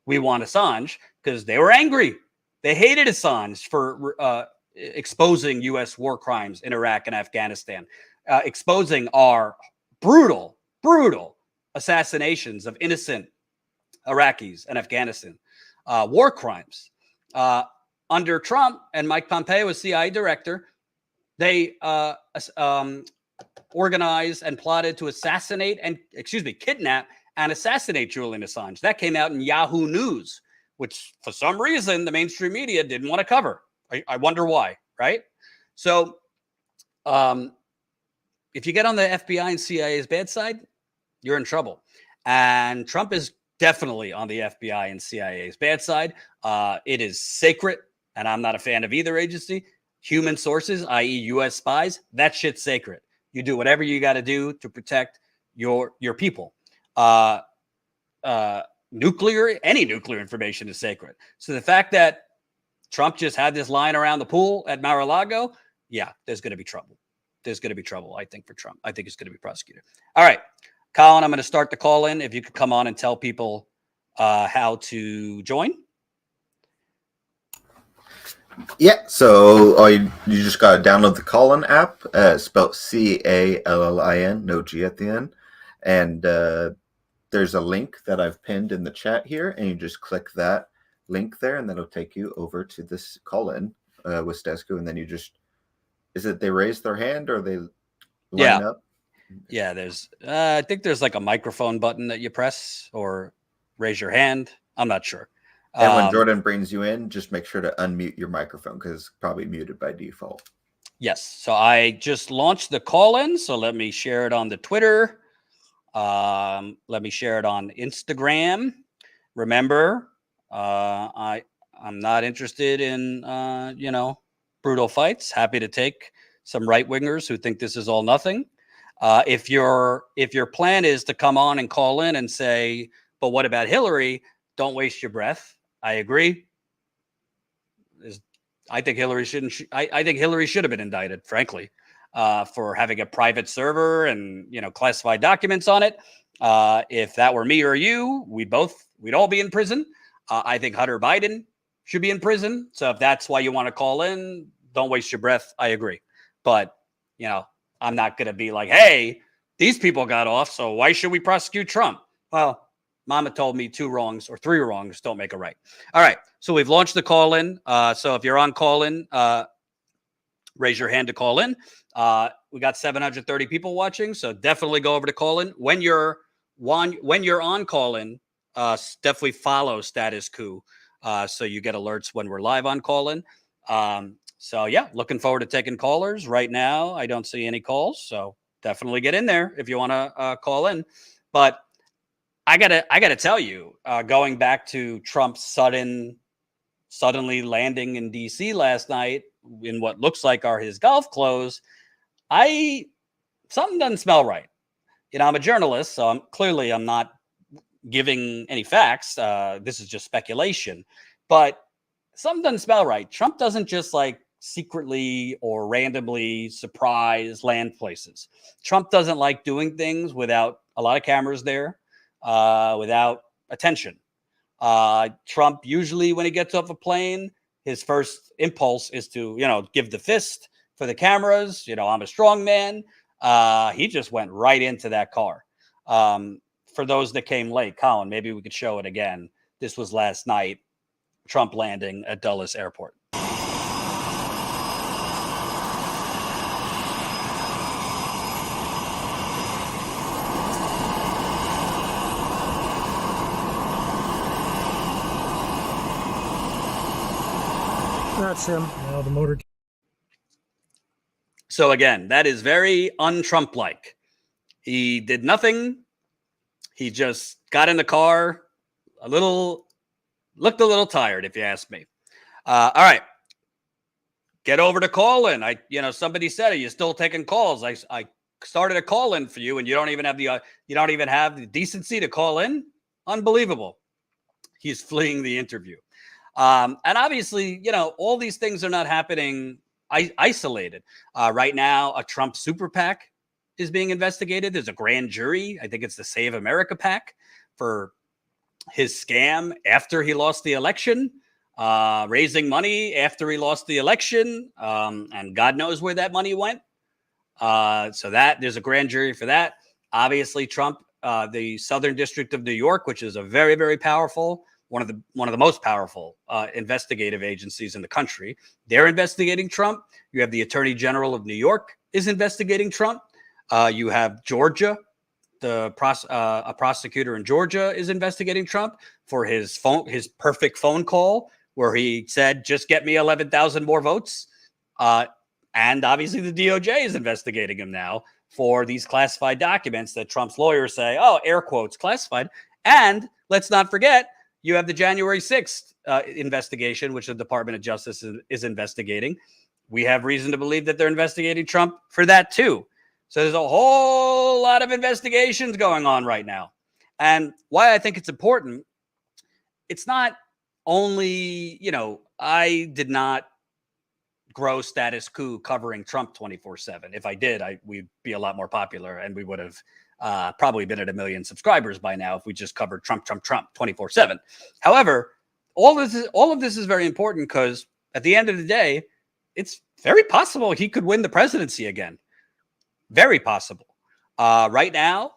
we want Assange because they were angry. They hated Assange for exposing U.S. war crimes in Iraq and Afghanistan, exposing our brutal assassinations of innocent Iraqis and Afghanistan, war crimes. Under Trump and Mike Pompeo as CIA director, they organized and plotted to kidnap and assassinate Julian Assange. That came out in Yahoo News, which for some reason the mainstream media didn't want to cover. I wonder why, right? So if you get on the FBI and CIA's bad side, you're in trouble. And Trump is definitely on the FBI and CIA's bad side. It is sacred, and I'm not a fan of either agency. Human sources, i.e. U.S. spies, that shit's sacred. You do whatever you got to do to protect your people. Any nuclear information is sacred. So the fact that Trump just had this lying around the pool at Mar-a-Lago, yeah, there's going to be trouble. There's going to be trouble, I think, for Trump. I think he's going to be prosecuted. All right, Colin, I'm going to start the call in. If you could come on and tell people how to join. Yeah, so you just got to download the Callin app, spelled Callin, no G at the end. And there's a link that I've pinned in the chat here, and you just click that link there, and that'll take you over to this call-in with Status Coup. And then you just, is it they raise their hand or they line up? Yeah, there's, I think there's like a microphone button that you press or raise your hand. I'm not sure. And when Jordan brings you in, just make sure to unmute your microphone because it's probably muted by default. Yes. So I just launched the call-in. So let me share it on the Twitter. Let me share it on Instagram. Remember, I'm not interested in, brutal fights. Happy to take some right-wingers who think this is all nothing. If your plan is to come on and call in and say, but what about Hillary? Don't waste your breath. I agree. I think Hillary shouldn't. I think Hillary should have been indicted, frankly, for having a private server and classified documents on it. If that were me or you, we'd all be in prison. I think Hunter Biden should be in prison. So if that's why you want to call in, don't waste your breath. I agree, but I'm not going to be like, hey, these people got off, so why should we prosecute Trump? Well, Mama told me 2 wrongs or 3 wrongs don't make a right. All right. So we've launched the call in. So if you're on call in, raise your hand to call in. We got 730 people watching. So definitely go over to call in. When you're on call in, definitely follow Status Coup. So you get alerts when we're live on call in. So yeah, looking forward to taking callers right now. I don't see any calls. So definitely get in there if you want to call in. But I gotta tell you, going back to Trump's suddenly landing in D.C. last night in what looks like are his golf clothes, something doesn't smell right. I'm a journalist, so I'm not giving any facts. This is just speculation, but something doesn't smell right. Trump doesn't just secretly or randomly surprise land places. Trump doesn't like doing things without a lot of cameras there. Without attention. Trump usually, when he gets off a plane, his first impulse is to, give the fist for the cameras. I'm a strong man. He just went right into that car. For those that came late, Colin, maybe we could show it again. This was last night, Trump landing at Dulles Airport. That's him. Now the motor. So again, that is very un-Trump-like. He did nothing. He just got in the car, looked a little tired, if you ask me. All right, get over to call in. Somebody said, "Are you still taking calls?" I started a call in for you, and you don't even have the decency to call in. Unbelievable. He's fleeing the interview. And obviously, all these things are not happening isolated. Right now, a Trump super PAC is being investigated. There's a grand jury. I think it's the Save America PAC for his scam after he lost the election, raising money after he lost the election, and God knows where that money went. So that there's a grand jury for that. Obviously, Trump, the Southern District of New York, which is a very, very powerful, one of the most powerful investigative agencies in the country, they're investigating Trump. You have the Attorney General of New York is investigating Trump. You have Georgia. A prosecutor in Georgia is investigating Trump for his perfect phone call where he said, "Just get me 11,000 more votes." And obviously, the DOJ is investigating him now for these classified documents that Trump's lawyers say, "Oh, air quotes, classified." And let's not forget, you have the January 6th investigation, which the Department of Justice is investigating. We have reason to believe that they're investigating Trump for that too. So there's a whole lot of investigations going on right now. And why I think it's important, it's not only, I did not grow Status Coup covering Trump 24/7. If I did, we'd be a lot more popular, and we would have probably been at 1 million subscribers by now if we just covered Trump 24/7. However, all of this is very important because at the end of the day, it's very possible he could win the presidency again. Very possible. Right now,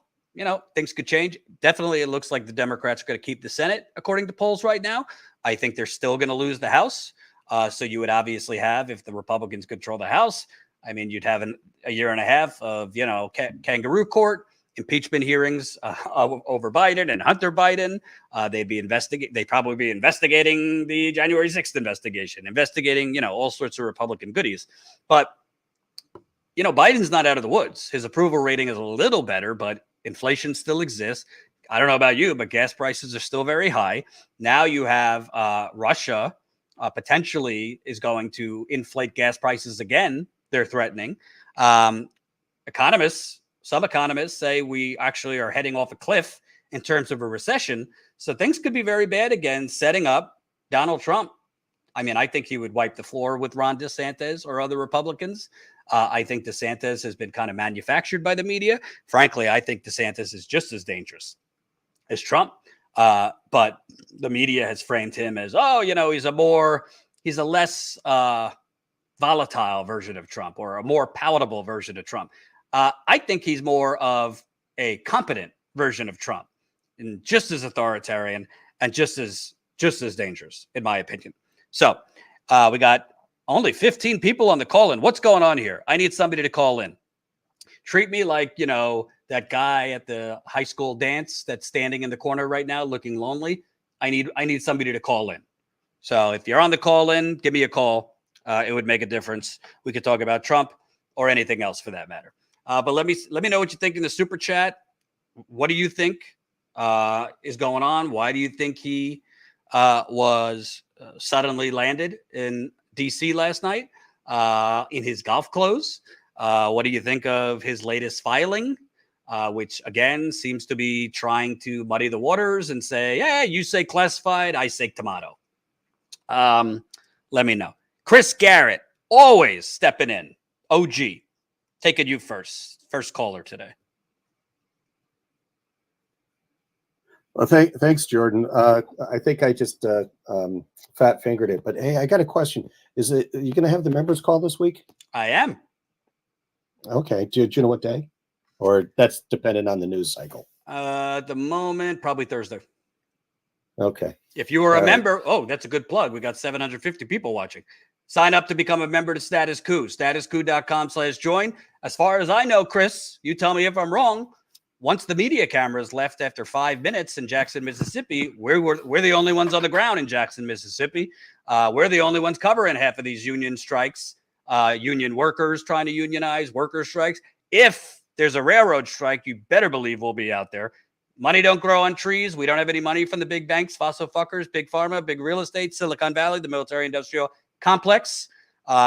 things could change. Definitely, it looks like the Democrats are going to keep the Senate, according to polls right now. I think they're still going to lose the House. So you would obviously have, if the Republicans control the House, I mean, you'd have a year and a half of, kangaroo court, impeachment hearings over Biden and Hunter Biden. They'd probably be investigating the January 6th investigation, investigating, all sorts of Republican goodies. But Biden's not out of the woods. His approval rating is a little better, but inflation still exists. I don't know about you, but gas prices are still very high. Now you have Russia potentially is going to inflate gas prices again. They're threatening. Some economists say we actually are heading off a cliff in terms of a recession. So things could be very bad again, setting up Donald Trump. I mean, I think he would wipe the floor with Ron DeSantis or other Republicans. I think DeSantis has been kind of manufactured by the media. Frankly, I think DeSantis is just as dangerous as Trump. But the media has framed him as, he's a less volatile version of Trump or a more palatable version of Trump. I think he's more of a competent version of Trump and just as authoritarian and just as dangerous, in my opinion. So we got only 15 people on the call in. What's going on here? I need somebody to call in. Treat me like, that guy at the high school dance that's standing in the corner right now looking lonely. I need somebody to call in. So if you're on the call in, give me a call. It would make a difference. We could talk about Trump or anything else for that matter. But let me know what you think in the super chat. What do you think is going on? Why do you think he was suddenly landed in DC last night in his golf clothes? What do you think of his latest filing, which again seems to be trying to muddy the waters and say, "Yeah, you say classified, I say tomato." Let me know. Chris Garrett, always stepping in. OG, taking you first caller today. Well, thanks, Jordan. I think I just fat fingered it, but hey, I got a question. Are you going to have the members call this week? I am. Okay. Do you know what day? Or that's dependent on the news cycle? At the moment, probably Thursday. Okay. If you are a member, that's a good plug. We got 750 people watching. Sign up to become a member to Status Coup. StatusCoup.com/join. As far as I know, Chris, you tell me if I'm wrong. Once the media cameras left after 5 minutes in Jackson, Mississippi, we're the only ones on the ground in Jackson, Mississippi. We're the only ones covering half of these union strikes, union workers trying to unionize, worker strikes. If there's a railroad strike, you better believe we'll be out there. Money don't grow on trees. We don't have any money from the big banks, fossil fuckers, big pharma, big real estate, Silicon Valley, the military industrial complex.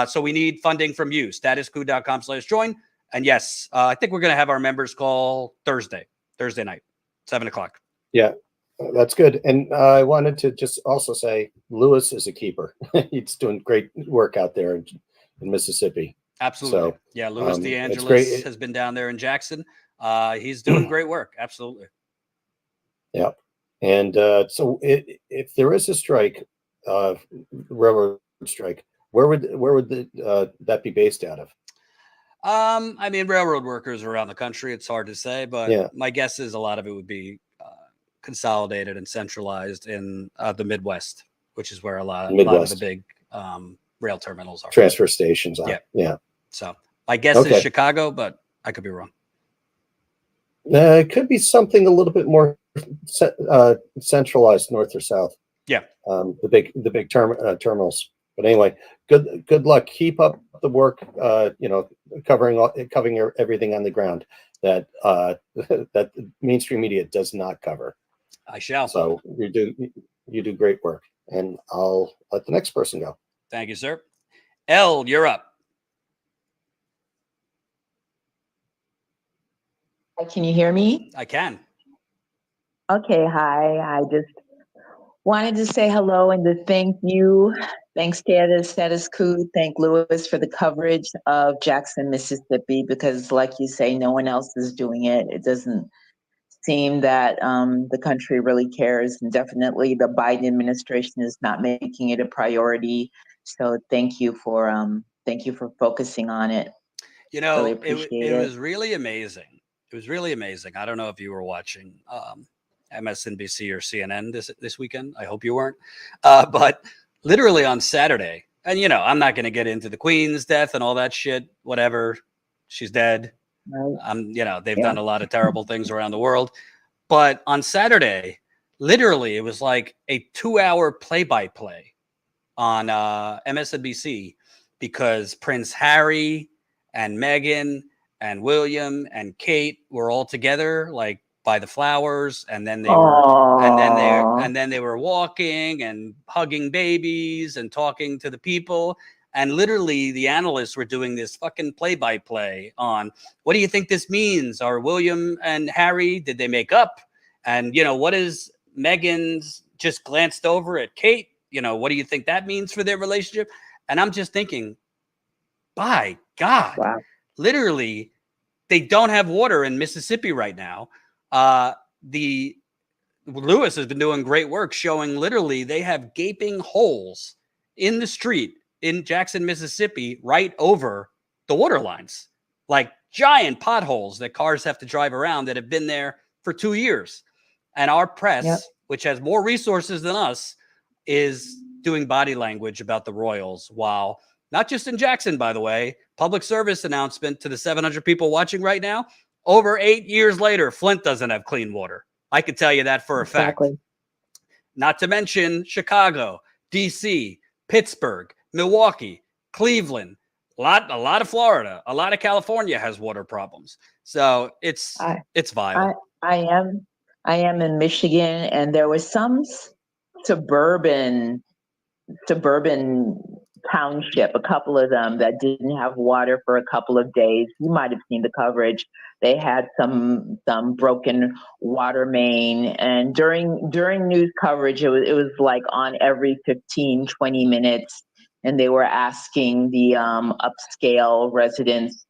So we need funding from you. StatusCoup.com/join. And yes, I think we're going to have our members call Thursday night, 7:00. Yeah, that's good. And I wanted to just also say Lewis is a keeper. He's doing great work out there in Mississippi. Absolutely. So, yeah, Louis DeAngelis has been down there in Jackson. He's doing great work. Absolutely. Yeah. And so if there is a strike, railroad strike, where would that be based out of? I mean, railroad workers around the country, it's hard to say, but Yeah. my guess is a lot of it would be consolidated and centralized in the Midwest, which is where a lot of the Midwest. big rail terminals are. Transfer stations are. Yeah. Yeah. So my guess Okay. is Chicago, but I could be wrong. It could be something a little bit more centralized, north or south. Yeah. The big terminals. But anyway, good luck. Keep up the work. Covering everything on the ground that that mainstream media does not cover. I shall. So you do great work, and I'll let the next person go. Thank you, sir. Elle, you're up. Can you hear me? I can. Okay, hi. I just wanted to say hello and to thank you. Thanks, Status Coup. Thank Lewis for the coverage of Jackson, Mississippi, because like you say, no one else is doing it. It doesn't seem that the country really cares, and definitely the Biden administration is not making it a priority. So thank you for focusing on it. You know, Really appreciate it. was really amazing. It was really amazing. I don't know if you were watching MSNBC or CNN this weekend. I hope you weren't. But literally on Saturday, and I'm not going to get into the Queen's death and all that shit. Whatever, she's dead. Right. They've done a lot of terrible things around the world. But on Saturday, literally, it was like a 2-hour play-by-play on MSNBC because Prince Harry and Meghan and William and Kate were all together, like by the flowers, and then they were walking and hugging babies and talking to the people. And literally, the analysts were doing this fucking play-by-play on what do you think this means? Are William and Harry, did they make up? And what is Meghan's just glanced over at Kate? What do you think that means for their relationship? And I'm just thinking, by God, Wow. Literally, they don't have water in Mississippi right now. The Lewis has been doing great work showing literally they have gaping holes in the street in Jackson, Mississippi, right over the water lines, like giant potholes that cars have to drive around that have been there for 2 years. And our press, which has more resources than us, is doing body language about the Royals, while not just in Jackson, by the way, public service announcement to the 700 people watching right now, over 8 years later, Flint doesn't have clean water. I could tell you that for a fact. Not to mention Chicago, DC, Pittsburgh, Milwaukee, Cleveland, a lot of Florida, a lot of California has water problems. So it's vile. I am in Michigan, and there was some suburban township, a couple of them, that didn't have water for a couple of days. You might have seen the coverage. They had some broken water main, and during news coverage, it was like on every 15, 20 minutes, and they were asking the upscale residents,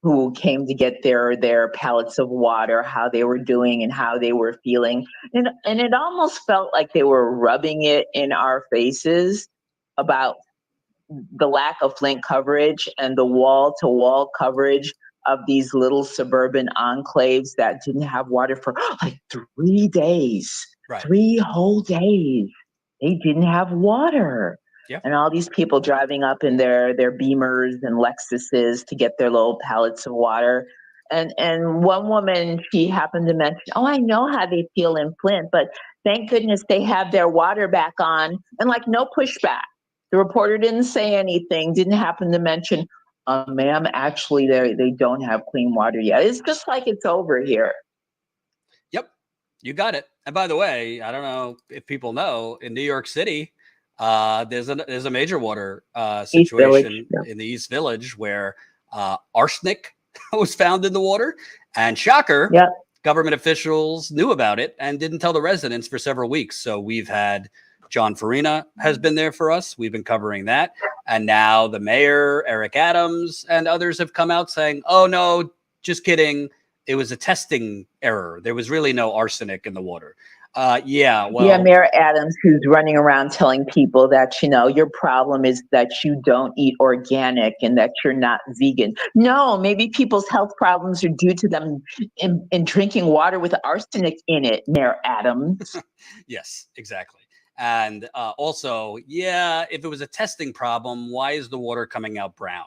who came to get their pallets of water, how they were doing and how they were feeling. And it almost felt like they were rubbing it in our faces about the lack of Flint coverage and the wall-to-wall coverage of these little suburban enclaves that didn't have water for like 3 days, Right. 3 whole days. They didn't have water. Yep. And all these people driving up in their Beamers and Lexuses to get their little pallets of water. And one woman, she happened to mention, I know how they feel in Flint, but thank goodness they have their water back on, and like no pushback. The reporter didn't say anything, didn't happen to mention, ma'am, actually they don't have clean water yet. It's just like it's over here. Yep, you got it. And by the way, I don't know if people know, in New York City, there's a major water situation in the East Village where arsenic was found in the water, and shocker, government officials knew about it and didn't tell the residents for several weeks. So we've had John Farina has been there for us. We've been covering that. And now the mayor, Eric Adams, and others have come out saying, oh, no, just kidding. It was a testing error. There was really no arsenic in the water. Yeah, well, Yeah, Mayor Adams, who's running around telling people that, your problem is that you don't eat organic and that you're not vegan. No, maybe people's health problems are due to them in drinking water with arsenic in it, Mayor Adams. yes, exactly. And also, yeah, if it was a testing problem, why is the water coming out brown?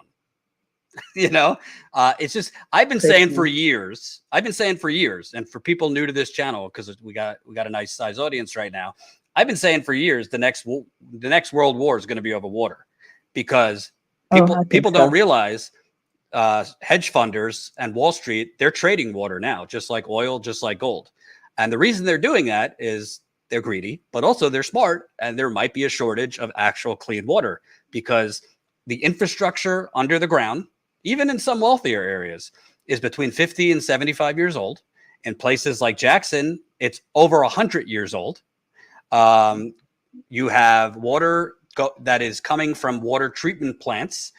It's just, I've been saying for years, and for people new to this channel, because we got a nice size audience right now, I've been saying for years the next world war is going to be over water, because people don't realize hedge funders and Wall Street, they're trading water now, just like oil, just like gold. And the reason they're doing that is they're greedy, but also they're smart, and there might be a shortage of actual clean water, because the infrastructure under the ground, even in some wealthier areas, is between 50 and 75 years old. In places like Jackson, it's over 100 years old. You have water that is coming from water treatment plants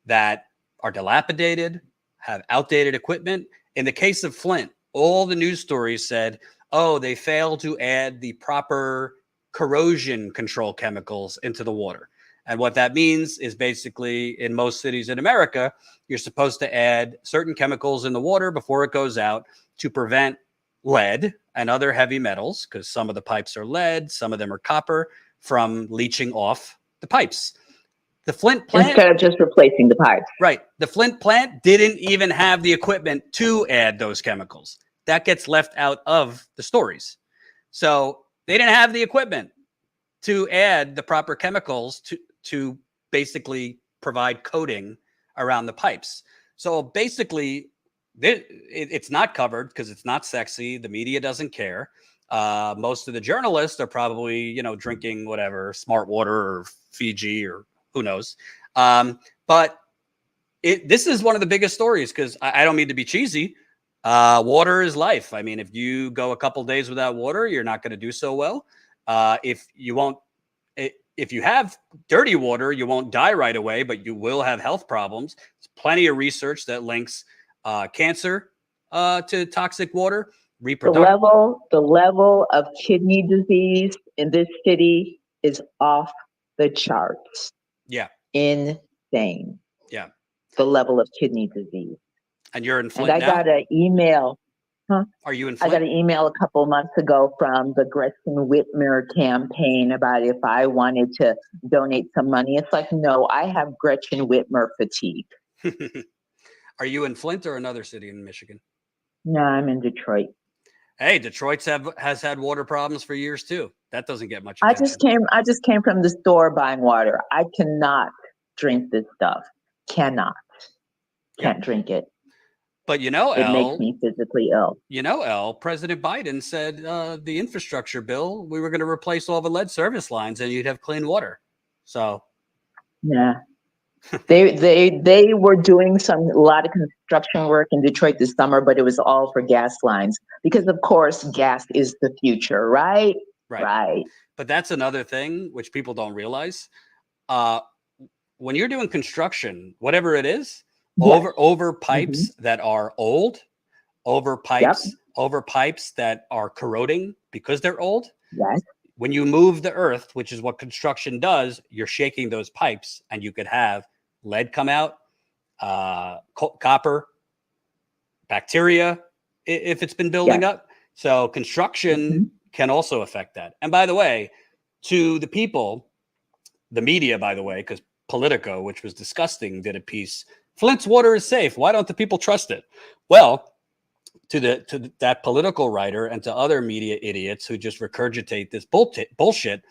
that are dilapidated, have outdated equipment. In the case of Flint, all the news stories said, oh, they failed to add the proper corrosion control chemicals into the water. And what that means is basically in most cities in America, you're supposed to add certain chemicals in the water before it goes out to prevent lead and other heavy metals, because some of the pipes are lead, some of them are copper, from leaching off the pipes. The Flint plant, instead of just replacing the pipes. Right. The Flint plant didn't even have the equipment to add those chemicals. That gets left out of the stories. So they didn't have the equipment to add the proper chemicals to basically provide coating around the pipes. So basically, it's not covered because it's not sexy. The media doesn't care. Most of the journalists are probably, drinking whatever, Smart Water or Fiji or who knows. But this is one of the biggest stories, because I don't mean to be cheesy. Water is life. I mean, if you go a couple days without water, you're not going to do so well. If you have dirty water, you won't die right away, but you will have health problems. There's plenty of research that links cancer to toxic water. The level of kidney disease in this city is off the charts. Yeah. Insane. Yeah. The level of kidney disease. And you're in Flint now? Got an email. Huh? Are you in Flint? I got an email a couple of months ago from the Gretchen Whitmer campaign about if I wanted to donate some money. It's like, no, I have Gretchen Whitmer fatigue. Are you in Flint or another city in Michigan? No, I'm in Detroit. Hey, Detroit has had water problems for years too. That doesn't get much attention. I just came from the store buying water. I cannot drink this stuff. Can't drink it. But it makes me physically ill. President Biden said the infrastructure bill, we were going to replace all the lead service lines and you'd have clean water. So yeah. They were doing a lot of construction work in Detroit this summer, but it was all for gas lines because, of course, gas is the future, right? Right. But that's another thing which people don't realize. When you're doing construction, whatever it is, yes. over pipes that are old, over pipes that are corroding because they're old. Yes. When you move the earth, which is what construction does, you're shaking those pipes, and you could have lead come out, copper, bacteria, if it's been building up. So construction can also affect that. And by the way, to the people, the media, by the way, because Politico, which was disgusting, did a piece, Flint's water is safe. Why don't the people trust it? Well, to that political writer and to other media idiots who just regurgitate this bullshit,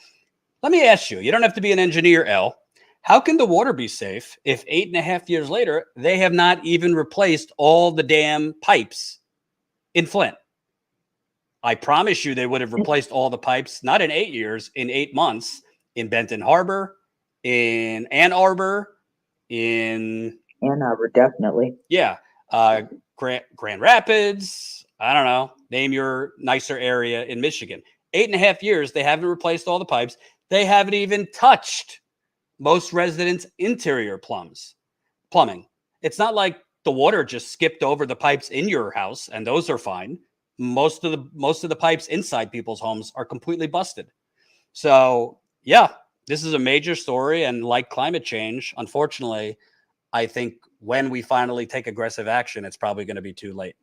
let me ask you, you don't have to be an engineer, L. How can the water be safe if 8.5 years later, they have not even replaced all the damn pipes in Flint? I promise you they would have replaced all the pipes, not in 8 years, in 8 months, in Benton Harbor, in Ann Arbor, Ann Arbor, definitely. Yeah. Grand Rapids. I don't know. Name your nicer area in Michigan. 8.5 years, they haven't replaced all the pipes. They haven't even touched most residents' interior plumbing. It's not like the water just skipped over the pipes in your house and those are fine. most of the pipes inside people's homes are completely busted. So yeah, this is a major story. And like climate change, unfortunately, I think when we finally take aggressive action, it's probably going to be too late.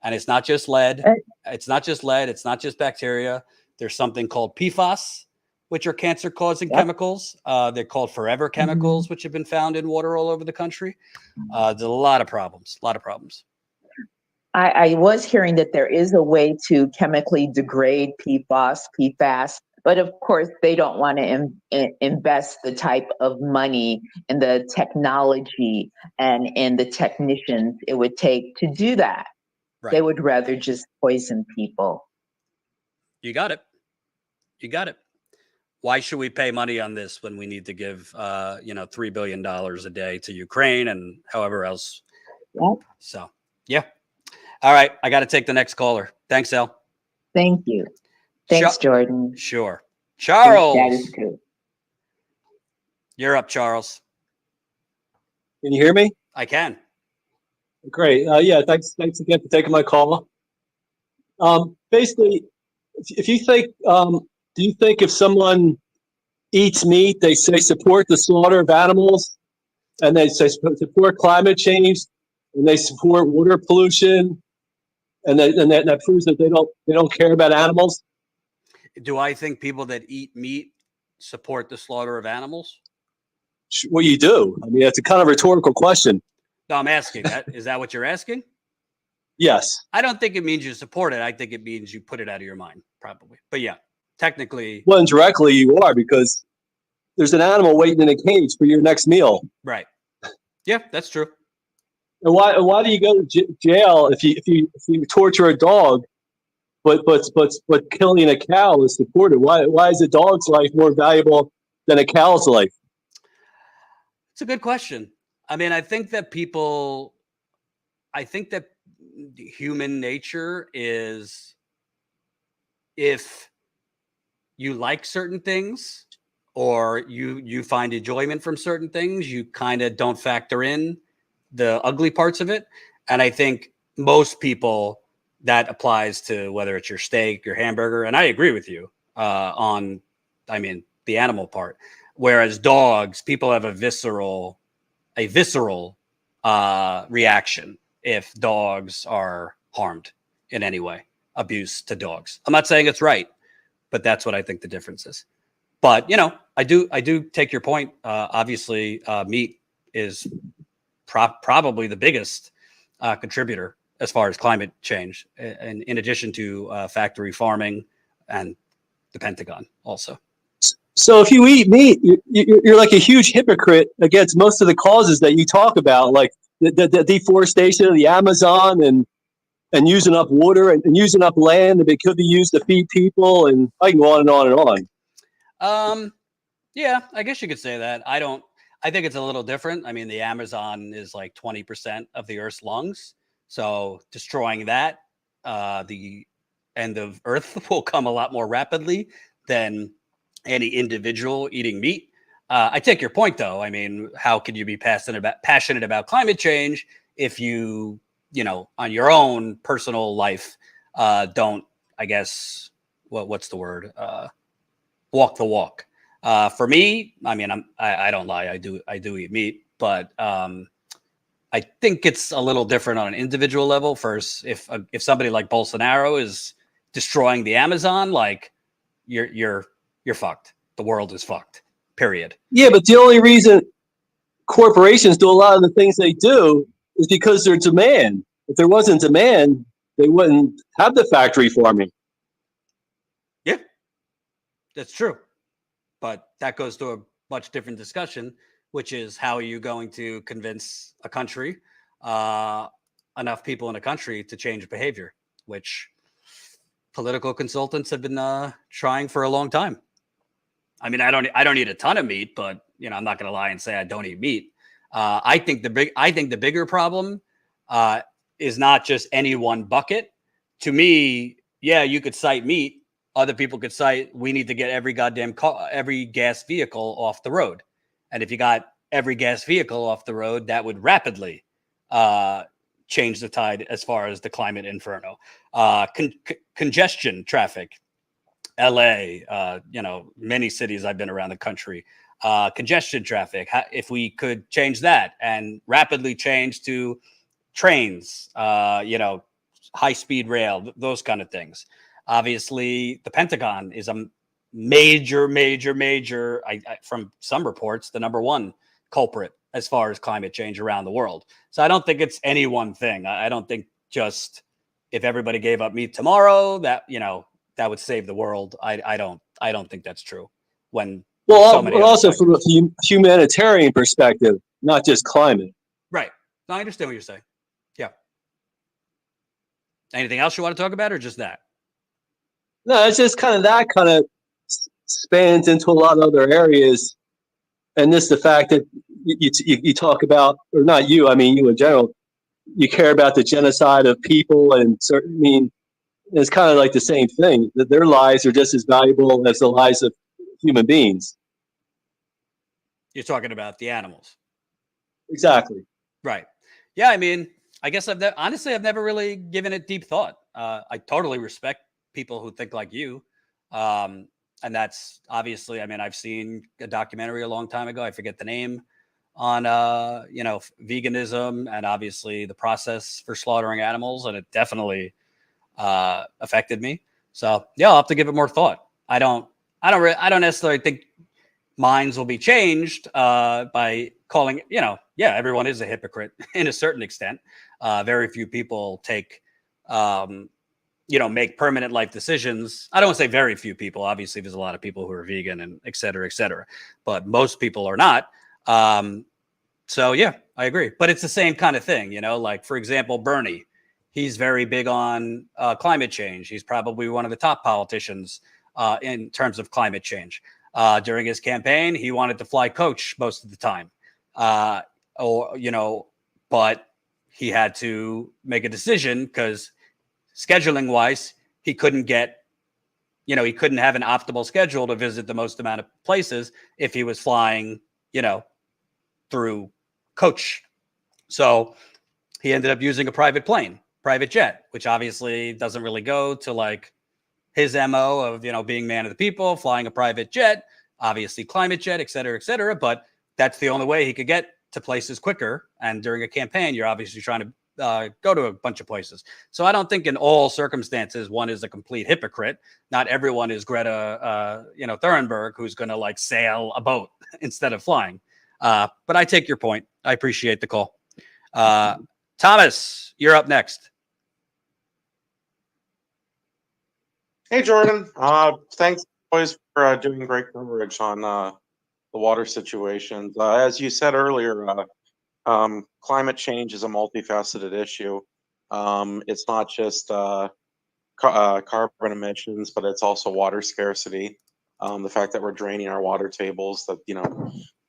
And it's not just lead. It's not just lead. It's not just bacteria. There's something called PFAS, which are cancer-causing chemicals. They're called forever chemicals, which have been found in water all over the country. There's a lot of problems. I was hearing that there is a way to chemically degrade PFAS, but of course they don't want to invest the type of money in the technology and in the technicians it would take to do that. Right. They would rather just poison people. You got it. Why should we pay money on this when we need to give, $3 billion a day to Ukraine and however else? Yep. So, yeah. All right. I got to take the next caller. Thanks, El. Thank you. Thanks, Jordan. Sure. Charles. Status Coup. You're up, Charles. Can you hear me? I can. Great. Yeah, thanks again for taking my call. Basically, if you think, do you think if someone eats meat, they say support the slaughter of animals, and they say support climate change, and they support water pollution, and that proves that they don't care about animals? Do I think people that eat meat support the slaughter of animals? Well, you do. I mean, it's a kind of rhetorical question. No, I'm asking that. Is that what you're asking? Yes. I don't think it means you support it. I think it means you put it out of your mind, probably. But yeah, technically. Well, indirectly you are, because there's an animal waiting in a cage for your next meal. Right. Yeah, that's true. And why do you go to jail if you torture a dog, but killing a cow is supported? Why is a dog's life more valuable than a cow's life? It's a good question. I mean, I think that human nature is, if you like certain things or you find enjoyment from certain things, you kind of don't factor in the ugly parts of it. And I think most people, that applies to whether it's your steak, your hamburger. And I agree with you on the animal part. Whereas dogs, people have a visceral reaction if dogs are harmed in any way, abuse to dogs. I'm not saying it's right, but that's what I think the difference is. But, I do take your point. Obviously, meat is probably the biggest contributor as far as climate change, and in addition to factory farming and the Pentagon also. So if you eat meat, you're like a huge hypocrite against most of the causes that you talk about, like the deforestation of the Amazon and using up water and using up land that could be used to feed people, and I can go on and on and on. Yeah, I guess you could say that. I think it's a little different. I mean, the Amazon is like 20% of the Earth's lungs. So destroying that, the end of Earth will come a lot more rapidly than any individual eating meat. I take your point, though. I mean, how can you be passionate about climate change if you on your own personal life don't, I guess, what's the word? Walk the walk. For me, I mean, I don't lie. I do eat meat, but I think it's a little different on an individual level. First, if somebody like Bolsonaro is destroying the Amazon, like you're fucked. The world is fucked. Period. Yeah, but the only reason corporations do a lot of the things they do is because there's demand. If there wasn't demand, they wouldn't have the factory farming. Yeah, that's true. But that goes to a much different discussion, which is how are you going to convince a country, enough people in a country to change behavior, which political consultants have been trying for a long time. I mean, I don't eat a ton of meat, but I'm not going to lie and say I don't eat meat. I think the bigger problem is not just any one bucket. To me, yeah, you could cite meat. Other people could cite we need to get every gas vehicle off the road. And if you got every gas vehicle off the road, that would rapidly change the tide as far as the climate inferno. Congestion traffic, LA, many cities I've been around the country. Congestion traffic, if we could change that and rapidly change to trains, high speed rail, those kind of things. Obviously, the Pentagon is a major, from some reports, the number one culprit as far as climate change around the world. So I don't think it's any one thing. I don't think just if everybody gave up meat tomorrow that would save the world. I don't think that's true. When so many also from a humanitarian perspective, not just climate. Right. No, I understand what you're saying. Yeah. Anything else you want to talk about, or just that? No, it's just that kind of spans into a lot of other areas. And this, the fact that you talk about, or not you, I mean, you in general, you care about the genocide of people and it's kind of like the same thing, that their lives are just as valuable as the lives of human beings. You're talking about the animals. Exactly. Right. Yeah. I mean, I guess I've never really given it deep thought. I totally respect people who think like you. And that's obviously, I mean, I've seen a documentary a long time ago. I forget the name on, veganism and obviously the process for slaughtering animals. And it definitely affected me. So yeah, I'll have to give it more thought. I don't necessarily think minds will be changed by calling, everyone is a hypocrite in a certain extent. Very few people take, make permanent life decisions. I don't want to say very few people. Obviously, there's a lot of people who are vegan and et cetera, but most people are not. So yeah, I agree. But it's the same kind of thing, like for example, Bernie, he's very big on climate change. He's probably one of the top politicians in terms of climate change. During his campaign, he wanted to fly coach most of the time, but he had to make a decision because scheduling wise, he couldn't have an optimal schedule to visit the most amount of places if he was flying, through coach. So he ended up using a private jet, which obviously doesn't really go to like his MO of, being man of the people, flying a private jet, obviously climate jet, et cetera, but that's the only way he could get to places quicker. And during a campaign, you're obviously trying to go to a bunch of places. So I don't think in all circumstances, one is a complete hypocrite. Not everyone is Greta, Thunberg, who's going to like sail a instead of flying. But I take your point. I appreciate the call. Thomas, you're up next. Hey, Jordan. Thanks always for doing great coverage on the water situations. As you said earlier, climate change is a multifaceted issue. It's not just carbon emissions, but it's also water scarcity. The fact that we're draining our water tables, that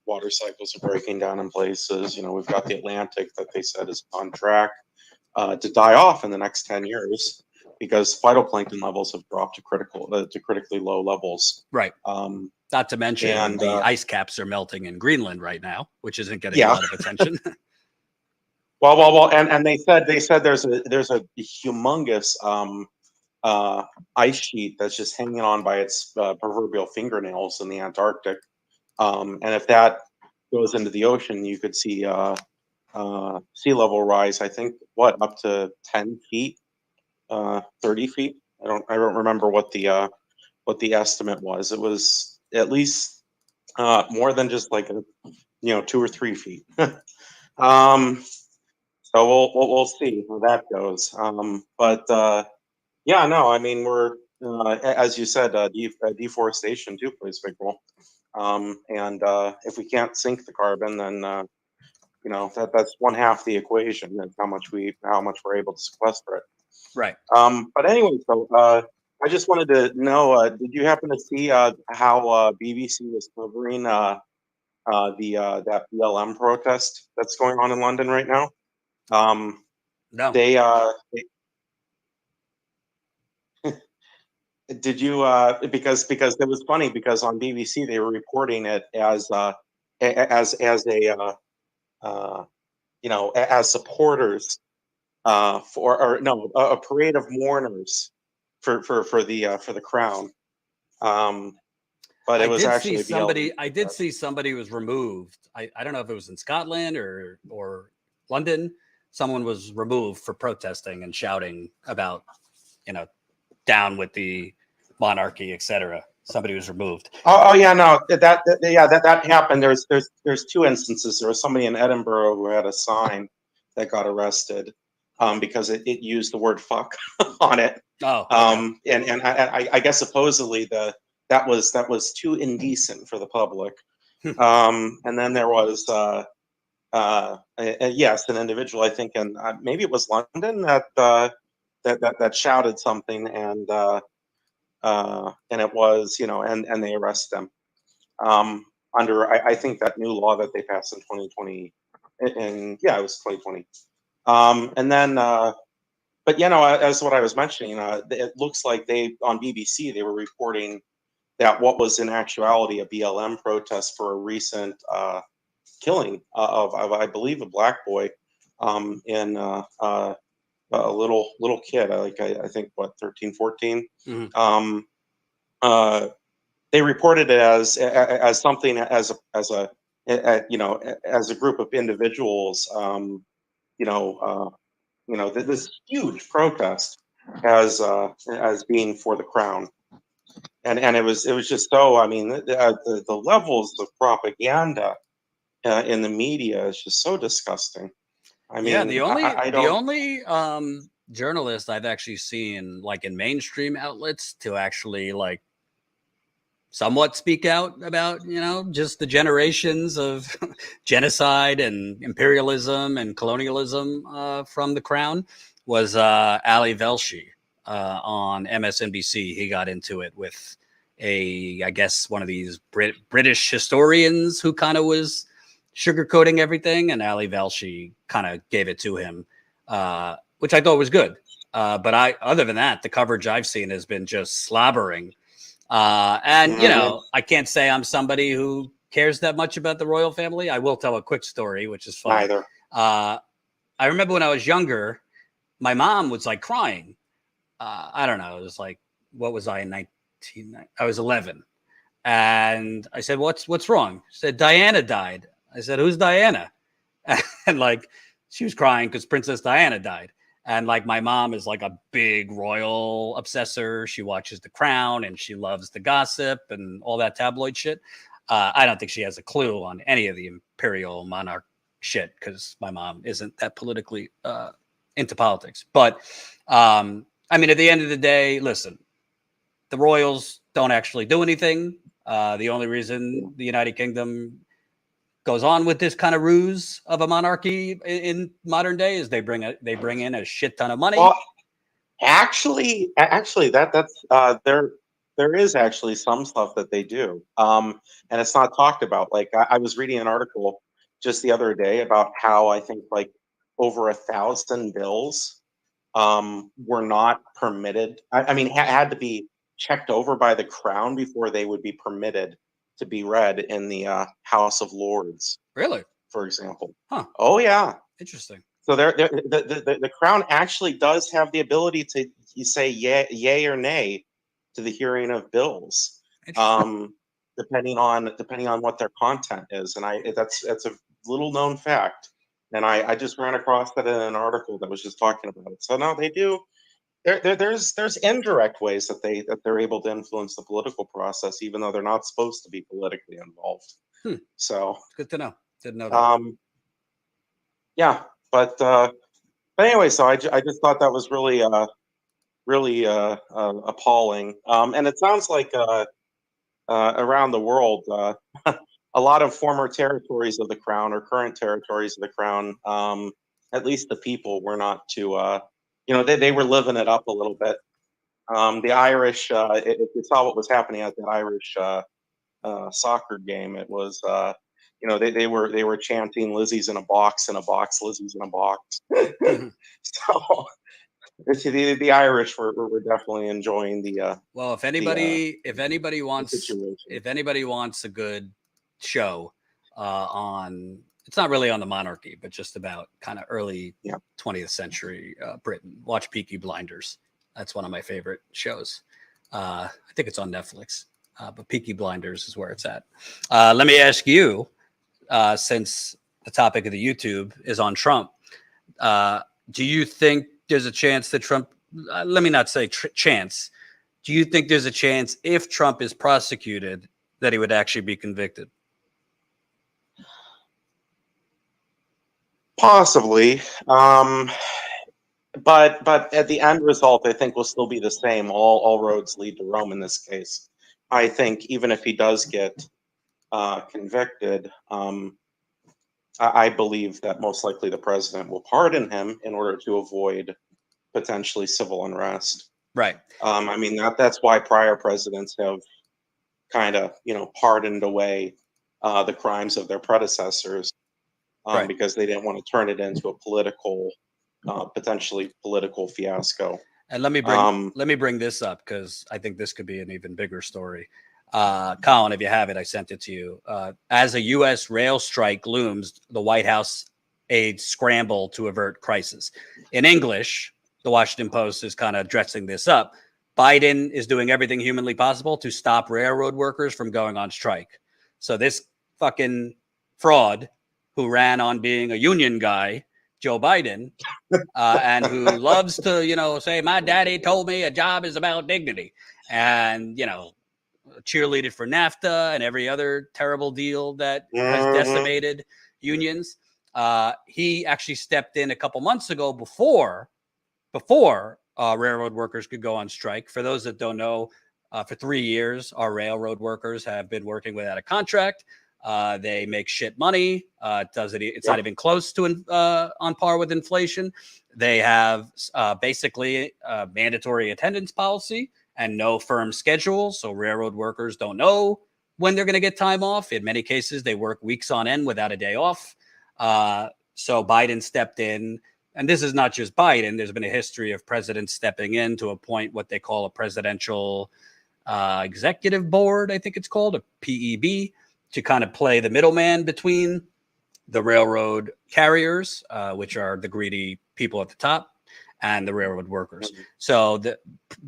water cycles are breaking down in places. We've got the Atlantic that they said is on track to die off in the next 10 years because phytoplankton levels have dropped to critically low levels. Right. Not to mention the ice caps are melting in Greenland right now, which isn't getting a lot of attention. Well, and they said there's a humongous ice sheet that's just hanging on by its proverbial fingernails in the Antarctic. And if that goes into the ocean, you could see sea level rise. I think up to 10 feet, 30 feet. I don't remember what the estimate was. It was at least more than just like 2 or 3 feet. So we'll see how that goes. I mean, we're as you said, deforestation too plays a big role. And if we can't sink the carbon, then that's one half the equation. That's how much we're able to sequester it. Right. But anyway, so I just wanted to know, did you happen to see how BBC was covering that BLM protest that's going on in London right now? No. They did you because it was funny because on BBC they were reporting it as as supporters a parade of mourners for the crown. But it was actually BLM. I did see somebody was removed. I don't know if it was in Scotland or London. Someone was removed for protesting and shouting about, down with the monarchy, etc. Somebody was removed. Oh yeah, no, that happened. There's two instances. There was somebody in Edinburgh who had a sign that got arrested because it used the word "fuck" on it. Oh, okay. And I guess supposedly that was too indecent for the public. And then there was yes, an individual, I think, and maybe it was London that shouted something, and it was, and they arrest them under I think that new law that they passed in 2020, and yeah, it was 2020. And then but as what I was mentioning, it looks like they on BBC they were reporting that what was in actuality a BLM protest for a recent killing of I believe a black boy in a little kid, I think what 13, 14. Mhm. They reported it as something as a as a group of individuals, this huge protest as being for the crown, and it was just so. I mean, the levels of propaganda in the media is just so disgusting. I mean, Yeah, the only I the don't. only journalist I've actually seen like in mainstream outlets to actually like somewhat speak out about, just the generations of genocide and imperialism and colonialism from the crown was Ali Velshi on MSNBC. He got into it with I guess, one of these British historians who kind of was sugarcoating everything, and Ali Velshi kind of gave it to him, which I thought was good. But other than that, the coverage I've seen has been just slobbering. And I can't say I'm somebody who cares that much about the royal family. I will tell a quick story, which is fun. Neither. I remember when I was younger, my mom was like crying. I don't know. It was like, what was I in 19? I was 11, and I said, "What's wrong?" She said, "Diana died." I said, "Who's Diana?" And like, she was crying because Princess Diana died. And like, my mom is like a big royal obsessor. She watches The Crown and she loves the gossip and all that tabloid shit. I don't think she has a clue on any of the imperial monarch shit because my mom isn't that politically into politics. But I mean, at the end of the day, listen, the royals don't actually do anything. The only reason the United Kingdom goes on with this kind of ruse of a monarchy in modern day is they bring in a shit ton of money. Well, actually, that's there is actually some stuff that they do, and it's not talked about. Like I was reading an article just the other day about how I think like over 1,000 bills were not permitted. I mean, had to be checked over by the crown before they would be permitted to be read in the House of Lords. Really? For example. Huh. Oh yeah. Interesting. So the crown actually does have the ability to say yay or nay to the hearing of bills, depending on what their content is, and that's a little known fact, and I just ran across that in an article that was just talking about it. So no, they do. There's indirect ways that they're able to influence the political process, even though they're not supposed to be politically involved. So good to know. Didn't know that. Yeah, but anyway, so I just thought that was really appalling. And it sounds like around the world, a lot of former territories of the crown or current territories of the crown, at least the people were not too, they were living it up a little bit. The Irish, if you saw what was happening at the Irish soccer game, it was, they were chanting "Lizzie's in a box, Lizzie's in a box." So the Irish were definitely enjoying the. Well, if anybody wants a good show on it's not really on the monarchy, but just about kind of early Yeah. 20th century Britain. Watch Peaky Blinders. That's one of my favorite shows. I think it's on Netflix, but Peaky Blinders is where it's at. Let me ask you, since the topic of the YouTube is on Trump, do you think there's a chance that Trump, let me not say chance, do you think there's a chance if Trump is prosecuted that he would actually be convicted? Possibly. But at the end result, I think will still be the same. All roads lead to Rome in this case. I think even if he does get convicted, I believe that most likely the president will pardon him in order to avoid potentially civil unrest. Right. I mean, that's why prior presidents have kind of, pardoned away the crimes of their predecessors, Right. because they didn't want to turn it into a political, potentially political fiasco. And let me bring this up because I think this could be an even bigger story. Colin, if you have it, I sent it to you. As a U.S. rail strike looms, the White House aides scramble to avert crisis. In English, the Washington Post is kind of dressing this up. Biden is doing everything humanly possible to stop railroad workers from going on strike. So this fucking fraud who ran on being a union guy, Joe Biden, and who loves to, say, my daddy told me a job is about dignity, and, cheerleaded for NAFTA and every other terrible deal that has decimated unions. He actually stepped in a couple months ago before railroad workers could go on strike. For those that don't know, for 3 years, our railroad workers have been working without a contract. They make shit money. It's not even close to on par with inflation. They have basically a mandatory attendance policy and no firm schedule. So railroad workers don't know when they're going to get time off. In many cases, they work weeks on end without a day off. So Biden stepped in. And this is not just Biden. There's been a history of presidents stepping in to appoint what they call a presidential executive board, I think it's called, a PEB, to kind of play the middleman between the railroad carriers, which are the greedy people at the top, and the railroad workers. Mm-hmm. So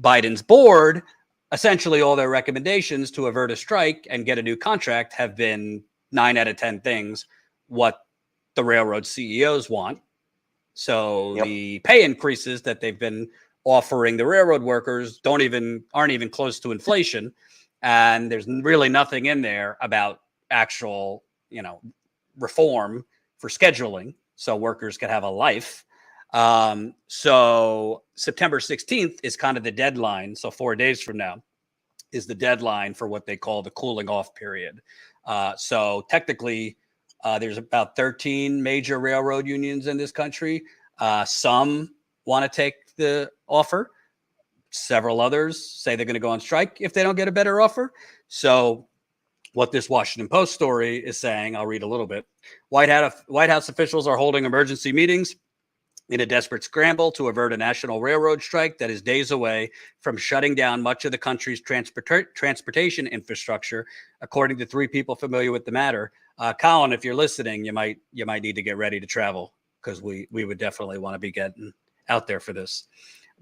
Biden's board, essentially all their recommendations to avert a strike and get a new contract have been 9 out of 10 things what the railroad CEOs want. So the pay increases that they've been offering the railroad workers aren't even close to inflation. And there's really nothing in there about actual, reform for scheduling so workers could have a life. So September 16th is kind of the deadline. So 4 days from now is the deadline for what they call the cooling off period. So technically, there's about 13 major railroad unions in this country. Some want to take the offer. Several others say they're going to go on strike if they don't get a better offer. So what this Washington Post story is saying, I'll read a little bit. White House officials are holding emergency meetings in a desperate scramble to avert a national railroad strike that is days away from shutting down much of the country's transportation infrastructure, according to 3 people familiar with the matter. Colin, if you're listening, you might need to get ready to travel because we would definitely want to be getting out there for this.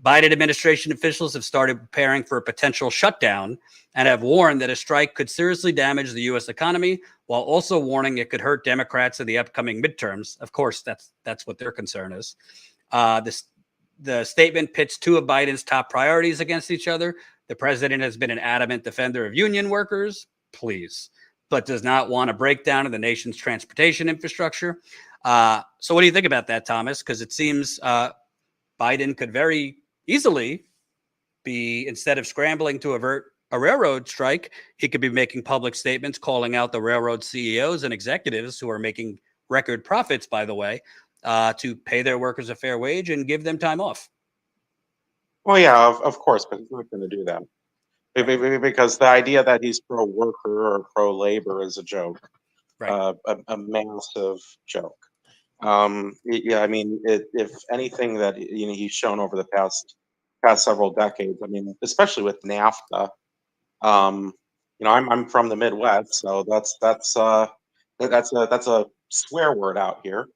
Biden administration officials have started preparing for a potential shutdown and have warned that a strike could seriously damage the U.S. economy, while also warning it could hurt Democrats in the upcoming midterms. Of course, that's what their concern is. The statement pits 2 of Biden's top priorities against each other. The president has been an adamant defender of union workers, but does not want a breakdown of the nation's transportation infrastructure. So what do you think about that, Thomas? Because it seems Biden could very easily be, instead of scrambling to avert a railroad strike, he could be making public statements calling out the railroad CEOs and executives who are making record profits, by the way, to pay their workers a fair wage and give them time off. Well, yeah, of course, but he's not going to do that. Because the idea that he's pro-worker or pro-labor is a joke, right? A massive joke. Yeah, I mean, if anything that he's shown over the past several decades, I mean, especially with NAFTA, I'm from the Midwest, so that's a swear word out here.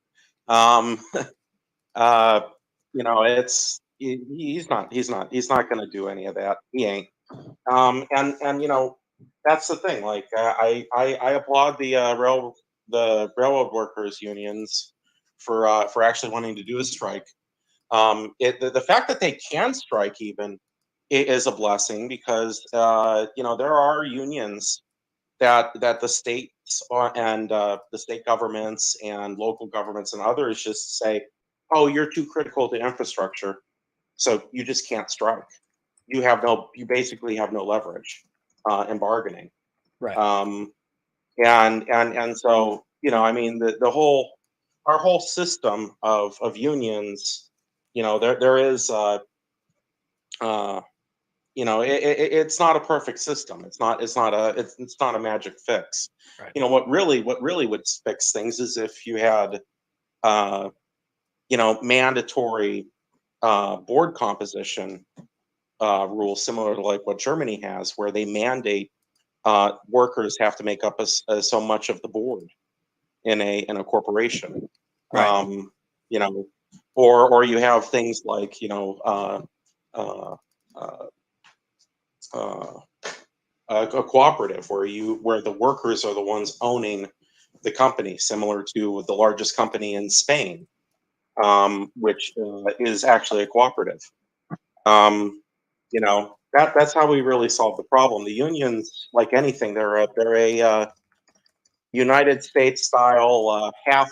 He's not going to do any of that. He ain't. And that's the thing. Like I applaud the railroad workers unions for actually wanting to do a strike. The fact that they can strike even is a blessing, because there are unions that the states and the state governments and local governments and others just say, oh, you're too critical to infrastructure, so you just can't strike. You basically have no leverage in bargaining. Right. And so our whole system of unions, there is it's not a perfect system. It's not a magic fix. Right. What really would fix things is if you had mandatory board composition rules, similar to like what Germany has, where they mandate workers have to make up so much of the board in a corporation. Right. Or you have things like a cooperative where the workers are the ones owning the company, similar to the largest company in Spain, which is actually a cooperative. That's how we really solve the problem. The unions, like anything, they're a United States style half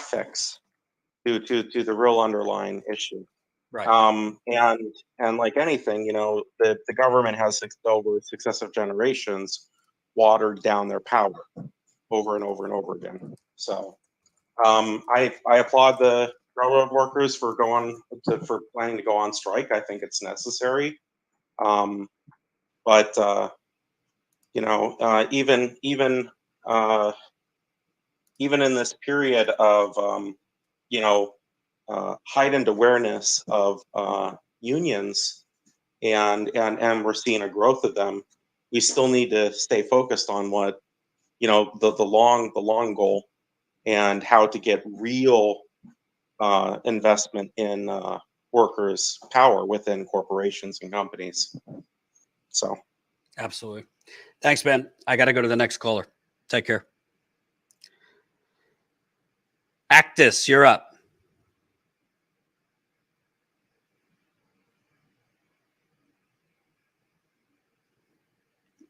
fix to the real underlying issue. Right. And like anything, the government has over successive generations watered down their power over and over and over again. So I applaud the railroad workers for planning to go on strike. I think it's necessary. But even in this period of heightened awareness of unions, and we're seeing a growth of them, we still need to stay focused on what the long goal, and how to get real investment in workers' power within corporations and companies. So Absolutely. Thanks, Ben. I got to go to the next caller. Take care. Actus, you're up.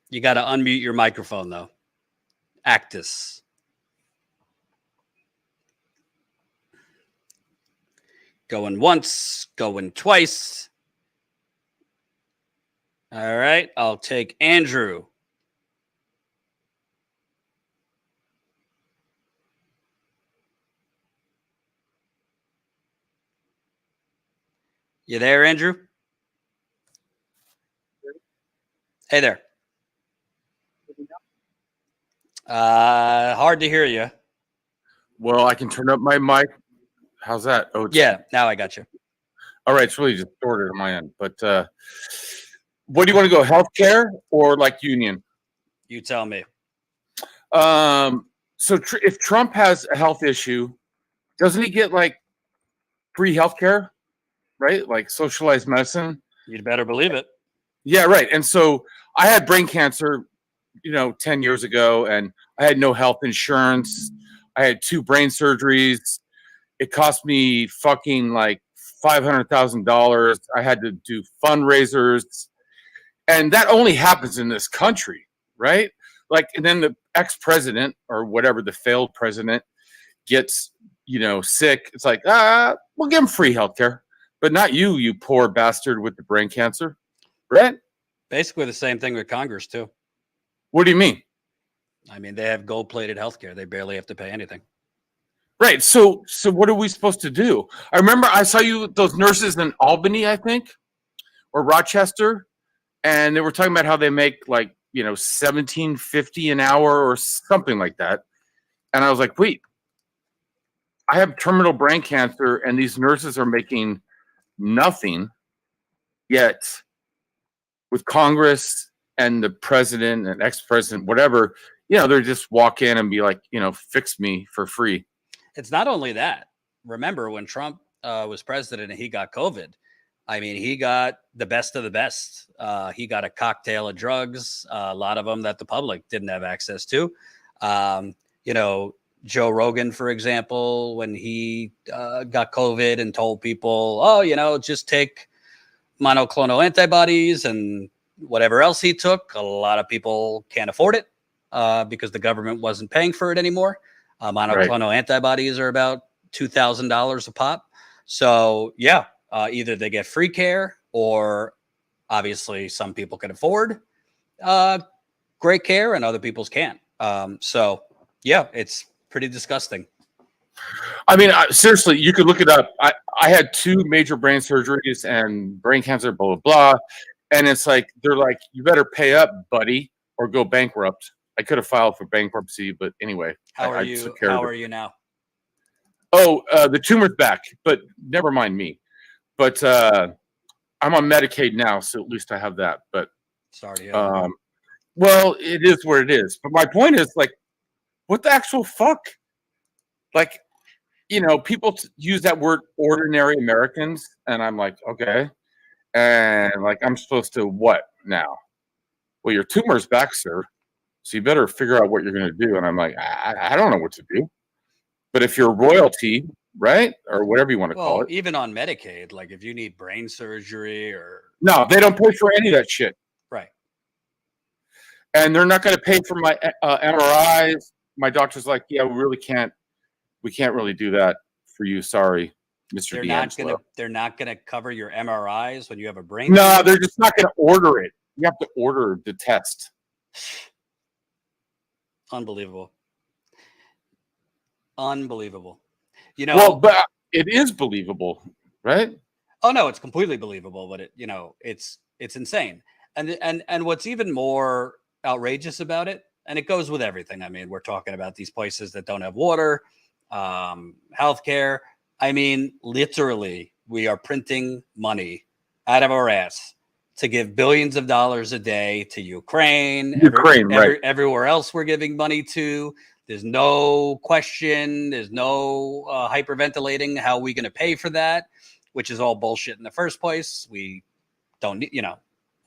You got to unmute your microphone, though. Actus. Going once, going twice. All right, I'll take Andrew. You there, Andrew? Hey there. Hard to hear you. Well, I can turn up my mic. How's that? Oh, yeah, now I got you. All right, it's really distorted on my end. But what do you want to go, healthcare or like union? You tell me. So if Trump has a health issue, doesn't he get like free healthcare, right? Like socialized medicine? You'd better believe it. Yeah, right. And so I had brain cancer, 10 years ago, and I had no health insurance. I had 2 brain surgeries. It cost me fucking like $500,000. I had to do fundraisers, and that only happens in this country, right? Like, and then the ex-president or whatever, the failed president gets, sick. It's like, we'll give him free healthcare, but not you, you poor bastard with the brain cancer, right? Basically the same thing with Congress too. What do you mean? I mean, they have gold-plated healthcare. They barely have to pay anything. Right. So what are we supposed to do? I remember I saw those nurses in Albany, I think, or Rochester, and they were talking about how they make like, $17.50 an hour or something like that. And I was like, wait, I have terminal brain cancer and these nurses are making nothing, yet with Congress and the president and ex-president, whatever, they're just walk in and be like, fix me for free. It's not only that. Remember when Trump was president and he got COVID? I mean, he got the best of the best. He got a cocktail of drugs, a lot of them that the public didn't have access to. Joe Rogan, for example, when he got COVID and told people, just take monoclonal antibodies and whatever else he took. A lot of people can't afford it because the government wasn't paying for it anymore. Monoclonal antibodies are about $2,000 a pop. So, either they get free care or obviously some people can afford great care and other people's can't. It's pretty disgusting. I mean, seriously, you could look it up. I had 2 major brain surgeries and brain cancer, blah, blah, blah. And it's like, they're like, you better pay up, buddy, or go bankrupt. I could have filed for bankruptcy, but anyway. How are you now? Oh, the tumor's back, but never mind me. But I'm on Medicaid now, so at least I have that. But sorry to hear that. well, it is what it is. But my point is, like, what the actual fuck? Like, people use that word ordinary Americans, and I'm like, okay. And like, I'm supposed to what now? Well, your tumor's back, sir. So you better figure out what you're going to do. And I'm like, I don't know what to do. But if you're royalty, right? Or whatever you want to call it. Even on Medicaid, like if you need brain surgery or. No, they don't pay for any of that shit. Right. And they're not going to pay for my MRIs. My doctor's like, yeah, we can't really do that for you. Sorry, Mr. D'Angelo. They're not going to cover your MRIs when you have a brain. No, they're just not going to order it. You have to order the test. Unbelievable. Well, but it is believable, right? Oh no, it's completely believable, but it's insane. And what's even more outrageous about it, and it goes with everything. I mean, we're talking about these places that don't have water, healthcare. I mean, literally, we are printing money out of our ass to give billions of dollars a day to Ukraine. Right. Everywhere else we're giving money to. There's no question. There's no hyperventilating. How are we going to pay for that? Which is all bullshit in the first place. We don't,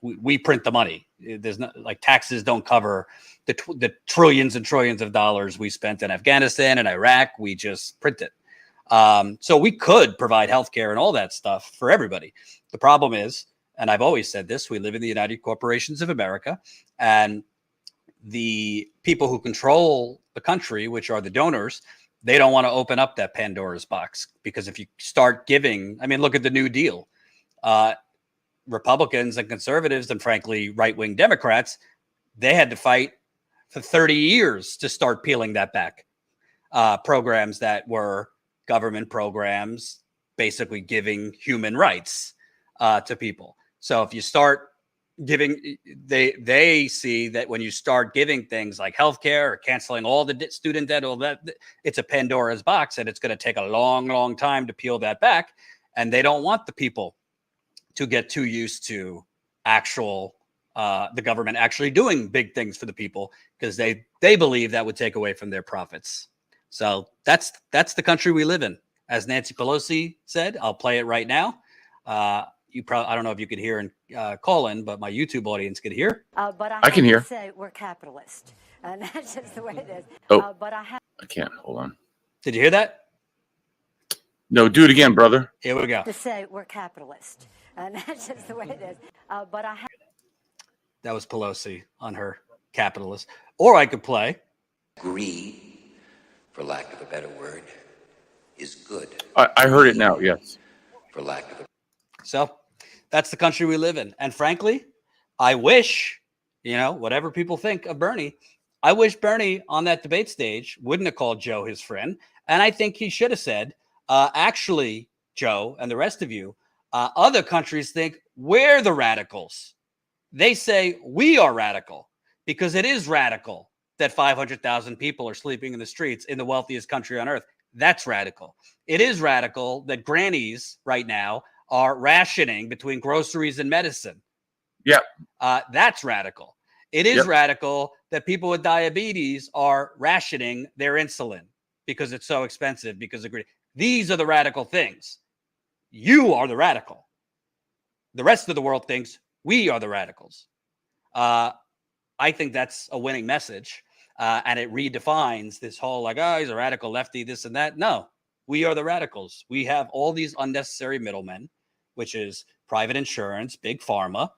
we print the money. There's not like taxes don't cover the trillions and trillions of dollars we spent in Afghanistan and Iraq. We just print it. So we could provide healthcare and all that stuff for everybody. The problem is, and I've always said this, we live in the United Corporations of America, and the people who control the country, which are the donors, they don't want to open up that Pandora's box, because if you start giving, I mean, look at the New Deal. Republicans and conservatives, and frankly, right-wing Democrats, they had to fight for 30 years to start peeling that back. Programs that were government programs, basically giving human rights to people. So if you start giving, they see that when you start giving things like healthcare or canceling all the student debt, all that, it's a Pandora's box, and it's going to take a long, long time to peel that back. And they don't want the people to get too used to the government actually doing big things for the people, because they believe that would take away from their profits. So that's the country we live in. As Nancy Pelosi said, I'll play it right now. I don't know if you could hear and call in, but my YouTube audience could hear. But I can hear. Say we're capitalist, and that's just the way it is. Oh, but I can't. Hold on. Did you hear that? No, do it again, brother. Here we go. To say we're capitalist, and that's just the way it is. But that was Pelosi on her capitalist. Or I could play. Greed, for lack of a better word, is good. I heard it now. Yes. For lack of a. So that's the country we live in. And frankly, I wish, whatever people think of Bernie, I wish Bernie on that debate stage wouldn't have called Joe his friend. And I think he should have said, actually, Joe and the rest of you, other countries think we're the radicals. They say we are radical, because it is radical that 500,000 people are sleeping in the streets in the wealthiest country on earth. That's radical. It is radical that grannies right now are rationing between groceries and medicine. Yeah. That's radical. It is radical that people with diabetes are rationing their insulin because it's so expensive because of greed. These are the radical things. You are the radical. The rest of the world thinks we are the radicals. I think that's a winning message. And it redefines this whole like, oh, he's a radical lefty, this and that. No, we are the radicals. We have all these unnecessary middlemen, which is private insurance, big pharma.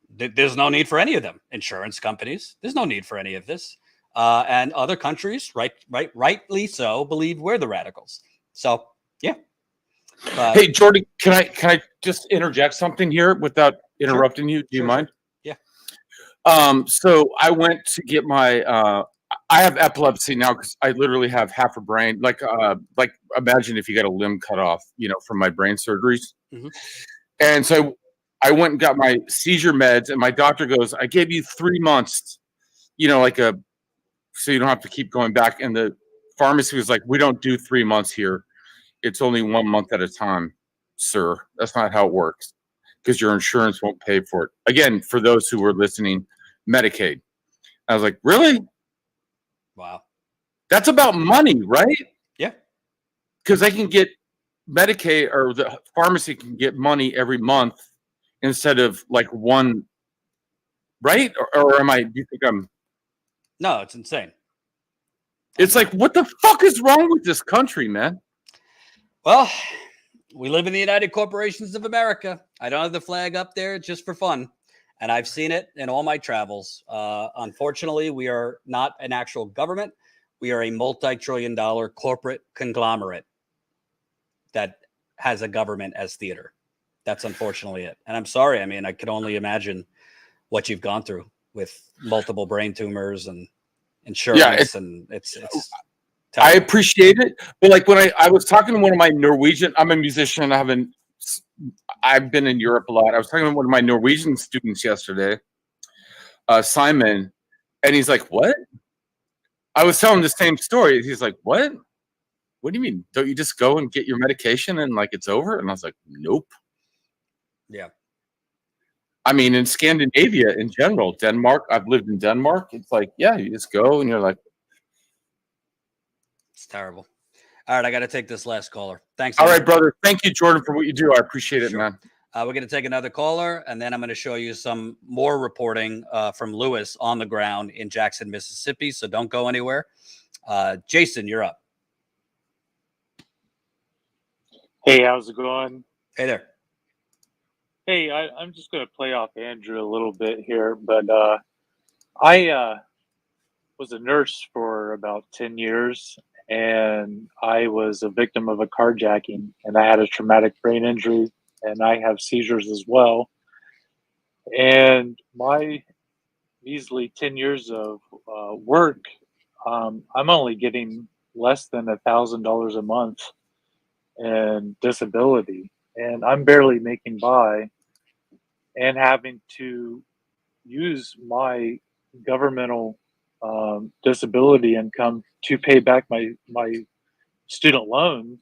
There's no need for any of them. Insurance companies, there's no need for any of this. And other countries, rightly so, believe we're the radicals. So, yeah. Hey, Jordan, can I just interject something here without interrupting you? Do you mind? Yeah. So I went to get my. I have epilepsy now because I literally have half a brain. Like imagine if you got a limb cut off, from my brain surgeries. Mm-hmm. And so I went and got my seizure meds, and my doctor goes, "I gave you 3 months, so you don't have to keep going back." And the pharmacy was like, "We don't do 3 months here. It's only 1 month at a time, sir. That's not how it works because your insurance won't pay for it." Again, for those who were listening, Medicaid. I was like, really? Wow. That's about money, right? Yeah. Because they can get Medicaid, or the pharmacy can get money every month instead of like one, right? Or do you think I'm? No, it's insane. It's like, what the fuck is wrong with this country, man? Well, we live in the United Corporations of America. I don't have the flag up there just for fun. And I've seen it in all my travels. Unfortunately, we are not an actual government. We are a multi-trillion-dollar corporate conglomerate that has a government as theater. That's unfortunately it. And I'm sorry. I mean, I could only imagine what you've gone through with multiple brain tumors and insurance. Yeah, and it's I appreciate it. But like when I was talking to one of my Norwegian, I'm a musician. I've been in Europe a lot. I was talking to one of my Norwegian students yesterday, Simon, and he's like, "What?" I was telling him the same story. He's like, "What? What do you mean? Don't you just go and get your medication and like it's over?" And I was like, "Nope." Yeah. I mean, in Scandinavia in general, Denmark, I've lived in Denmark. It's like, yeah, you just go and you're like, it's terrible. All right, I got to take this last caller. Thanks. All right, brother. Thank you, Jordan, for what you do. I appreciate it, man. We're going to take another caller, and then I'm going to show you some more reporting from Lewis on the ground in Jackson, Mississippi. So don't go anywhere. Jason, you're up. Hey, how's it going? Hey there. Hey, I'm just going to play off Andrew a little bit here, but I was a nurse for about 10 years, and I was a victim of a carjacking, and I had a traumatic brain injury, and I have seizures as well. And my measly 10 years of work, I'm only getting less than $1,000 a month in disability, and I'm barely making by, and having to use my governmental disability income to pay back my student loans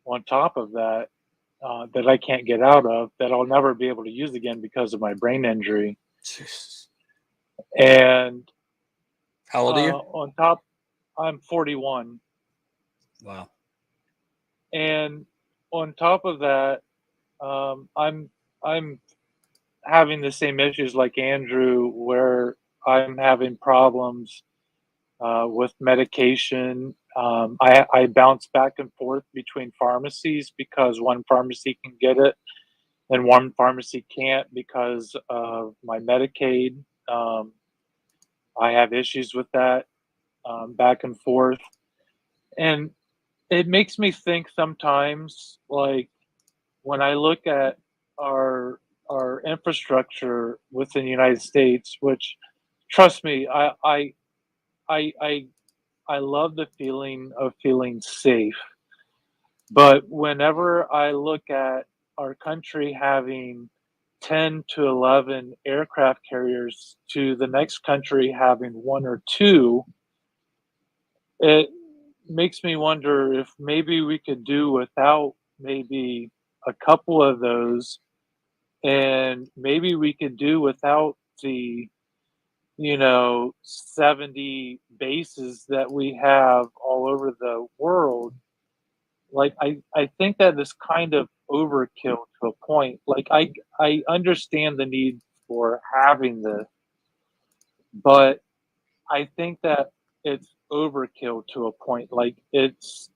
on top of that, that I can't get out of, that I'll never be able to use again because of my brain injury. And how old are you? On top, I'm 41. Wow. And on top of that, I'm having the same issues like Andrew, where I'm having problems with medication. I bounce back and forth between pharmacies because one pharmacy can get it and one pharmacy can't because of my Medicaid. I have issues with that, back and forth. And it makes me think sometimes, like, when I look at our infrastructure within the United States, which, trust me, I love the feeling of feeling safe. But whenever I look at our country having 10 to 11 aircraft carriers to the next country having 1 or 2, it makes me wonder if maybe we could do without maybe a couple of those, and maybe we could do without the 70 bases that we have all over the world, like I think that is kind of overkill to a point. Like I understand the need for having this, but I think that it's overkill to a point. Like it's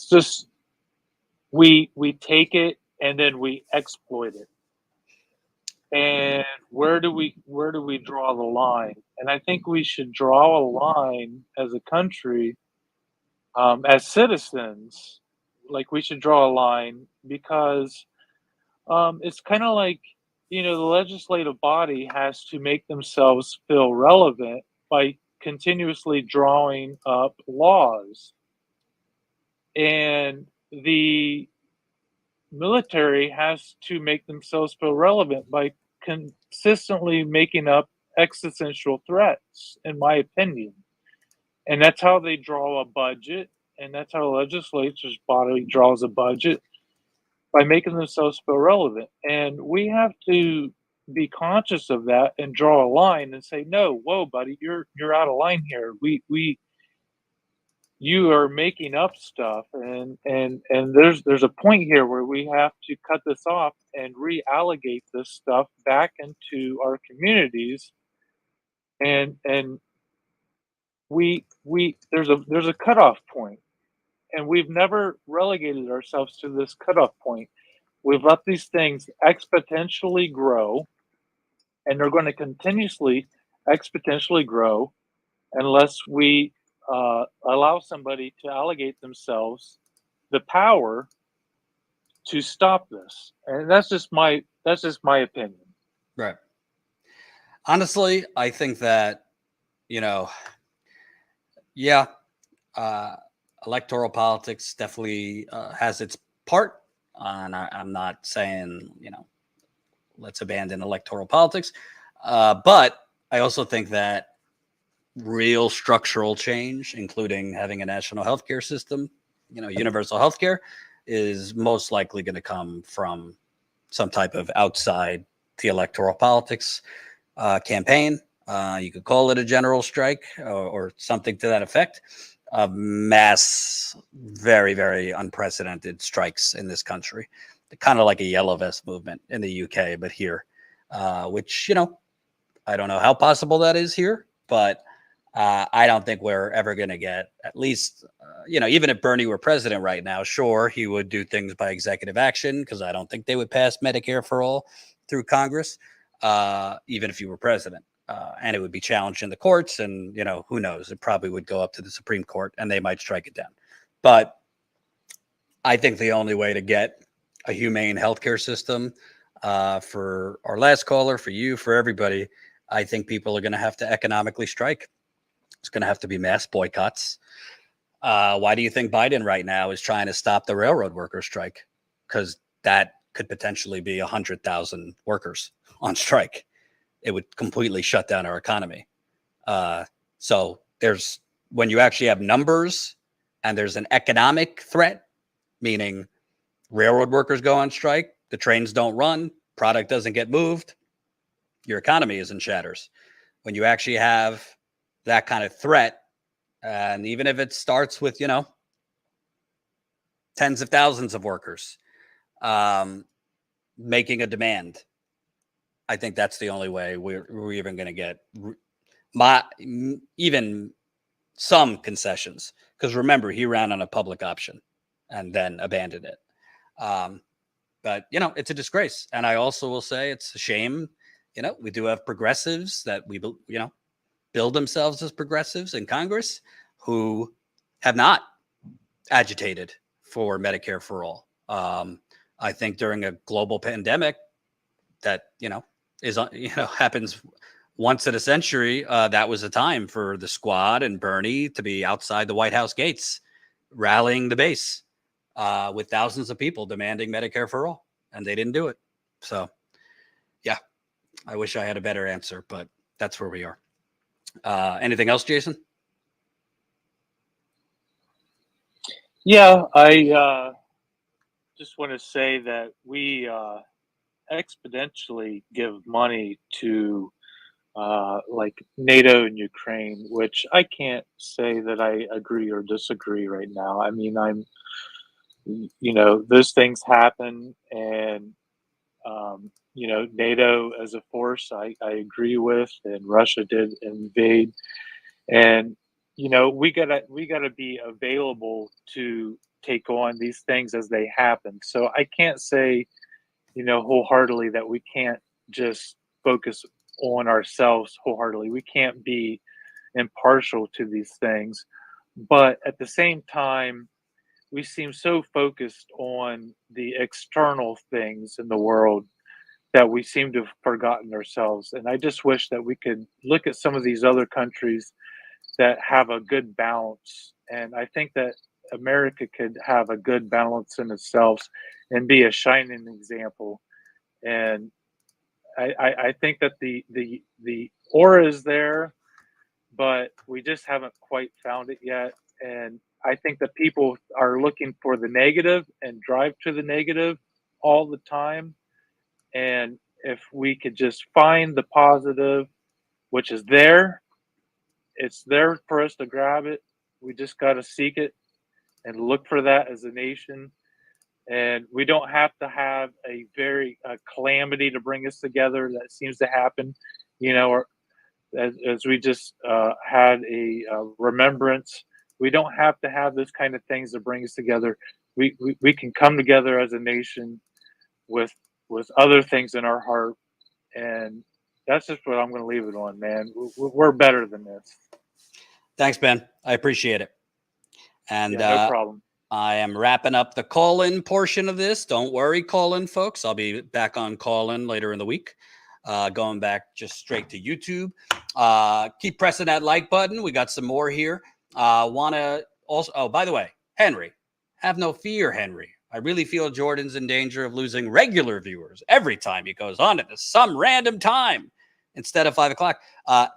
just we take it and then we exploit it. And where do we draw the line? And I think we should draw a line as a country, as citizens. Like we should draw a line because it's kind of like the legislative body has to make themselves feel relevant by continuously drawing up laws, and the military has to make themselves feel relevant by consistently making up existential threats, in my opinion. And that's how they draw a budget, and that's how the legislature's body draws a budget, by making themselves feel relevant. And we have to be conscious of that and draw a line and say, no, whoa, buddy, you're out of line here. You are making up stuff, and there's a point here where we have to cut this off and reallocate this stuff back into our communities, and we there's a cutoff point, and we've never relegated ourselves to this cutoff point. We've let these things exponentially grow, and they're going to continuously exponentially grow unless we allow somebody to allocate themselves the power to stop this. And that's just my opinion. Right. Honestly, I think that, electoral politics definitely has its part. And I'm not saying, let's abandon electoral politics. But I also think that real structural change, including having a national healthcare system, universal healthcare, is most likely going to come from some type of outside the electoral politics campaign. You could call it a general strike or something to that effect. Mass, very, very unprecedented strikes in this country, kind of like a yellow vest movement in the UK, but here, which, I don't know how possible that is here, but I don't think we're ever going to get, at least, even if Bernie were president right now, sure, he would do things by executive action, because I don't think they would pass Medicare for all through Congress, even if he were president. And it would be challenged in the courts, and, who knows, it probably would go up to the Supreme Court and they might strike it down. But I think the only way to get a humane healthcare system, for our last caller, for you, for everybody, I think people are going to have to economically strike. It's going to have to be mass boycotts. Why do you think Biden right now is trying to stop the railroad workers strike? Because that could potentially be 100,000 workers on strike. It would completely shut down our economy. So when you actually have numbers and there's an economic threat, meaning railroad workers go on strike, the trains don't run, product doesn't get moved, your economy is in shatters. When you actually have that kind of threat, and even if it starts with, tens of thousands of workers making a demand, I think that's the only way we're even going to get even some concessions. Because remember, he ran on a public option and then abandoned it. But, it's a disgrace. And I also will say it's a shame. We do have progressives that we build themselves as progressives in Congress who have not agitated for Medicare for all. I think during a global pandemic that, happens once in a century, that was a time for the Squad and Bernie to be outside the White House gates, rallying the base with thousands of people demanding Medicare for all, and they didn't do it. So, yeah, I wish I had a better answer, but that's where we are. Anything else, Jason? Yeah, I just want to say that we exponentially give money to like NATO and Ukraine, which I can't say that I agree or disagree right now. I mean, those things happen, and NATO as a force, I agree with, and Russia did invade, and we gotta be available to take on these things as they happen. So I can't say, wholeheartedly that we can't just focus on ourselves wholeheartedly. We can't be impartial to these things, but at the same time, we seem so focused on the external things in the world that we seem to have forgotten ourselves. And I just wish that we could look at some of these other countries that have a good balance. And I think that America could have a good balance in itself and be a shining example. And I think that the aura is there, but we just haven't quite found it yet. And I think that people are looking for the negative and drive to the negative all the time. And if we could just find the positive, which is there, it's there for us to grab it. We just got to seek it and look for that as a nation. And we don't have to have a very calamity to bring us together. That seems to happen, or as we just had a remembrance. We don't have to have those kind of things to bring us together. We can come together as a nation with other things in our heart, and that's just what I'm going to leave it on, man. We're better than this. Thanks, Ben. I appreciate it. And yeah, no problem. I am wrapping up the call-in portion of this. Don't worry, call-in, folks. I'll be back on call-in later in the week. Going back just straight to YouTube. Keep pressing that like button. We got some more here. Want to also, oh, by the way, Henry, have no fear, Henry. I really feel Jordan's in danger of losing regular viewers every time he goes on at some random time instead of 5 o'clock.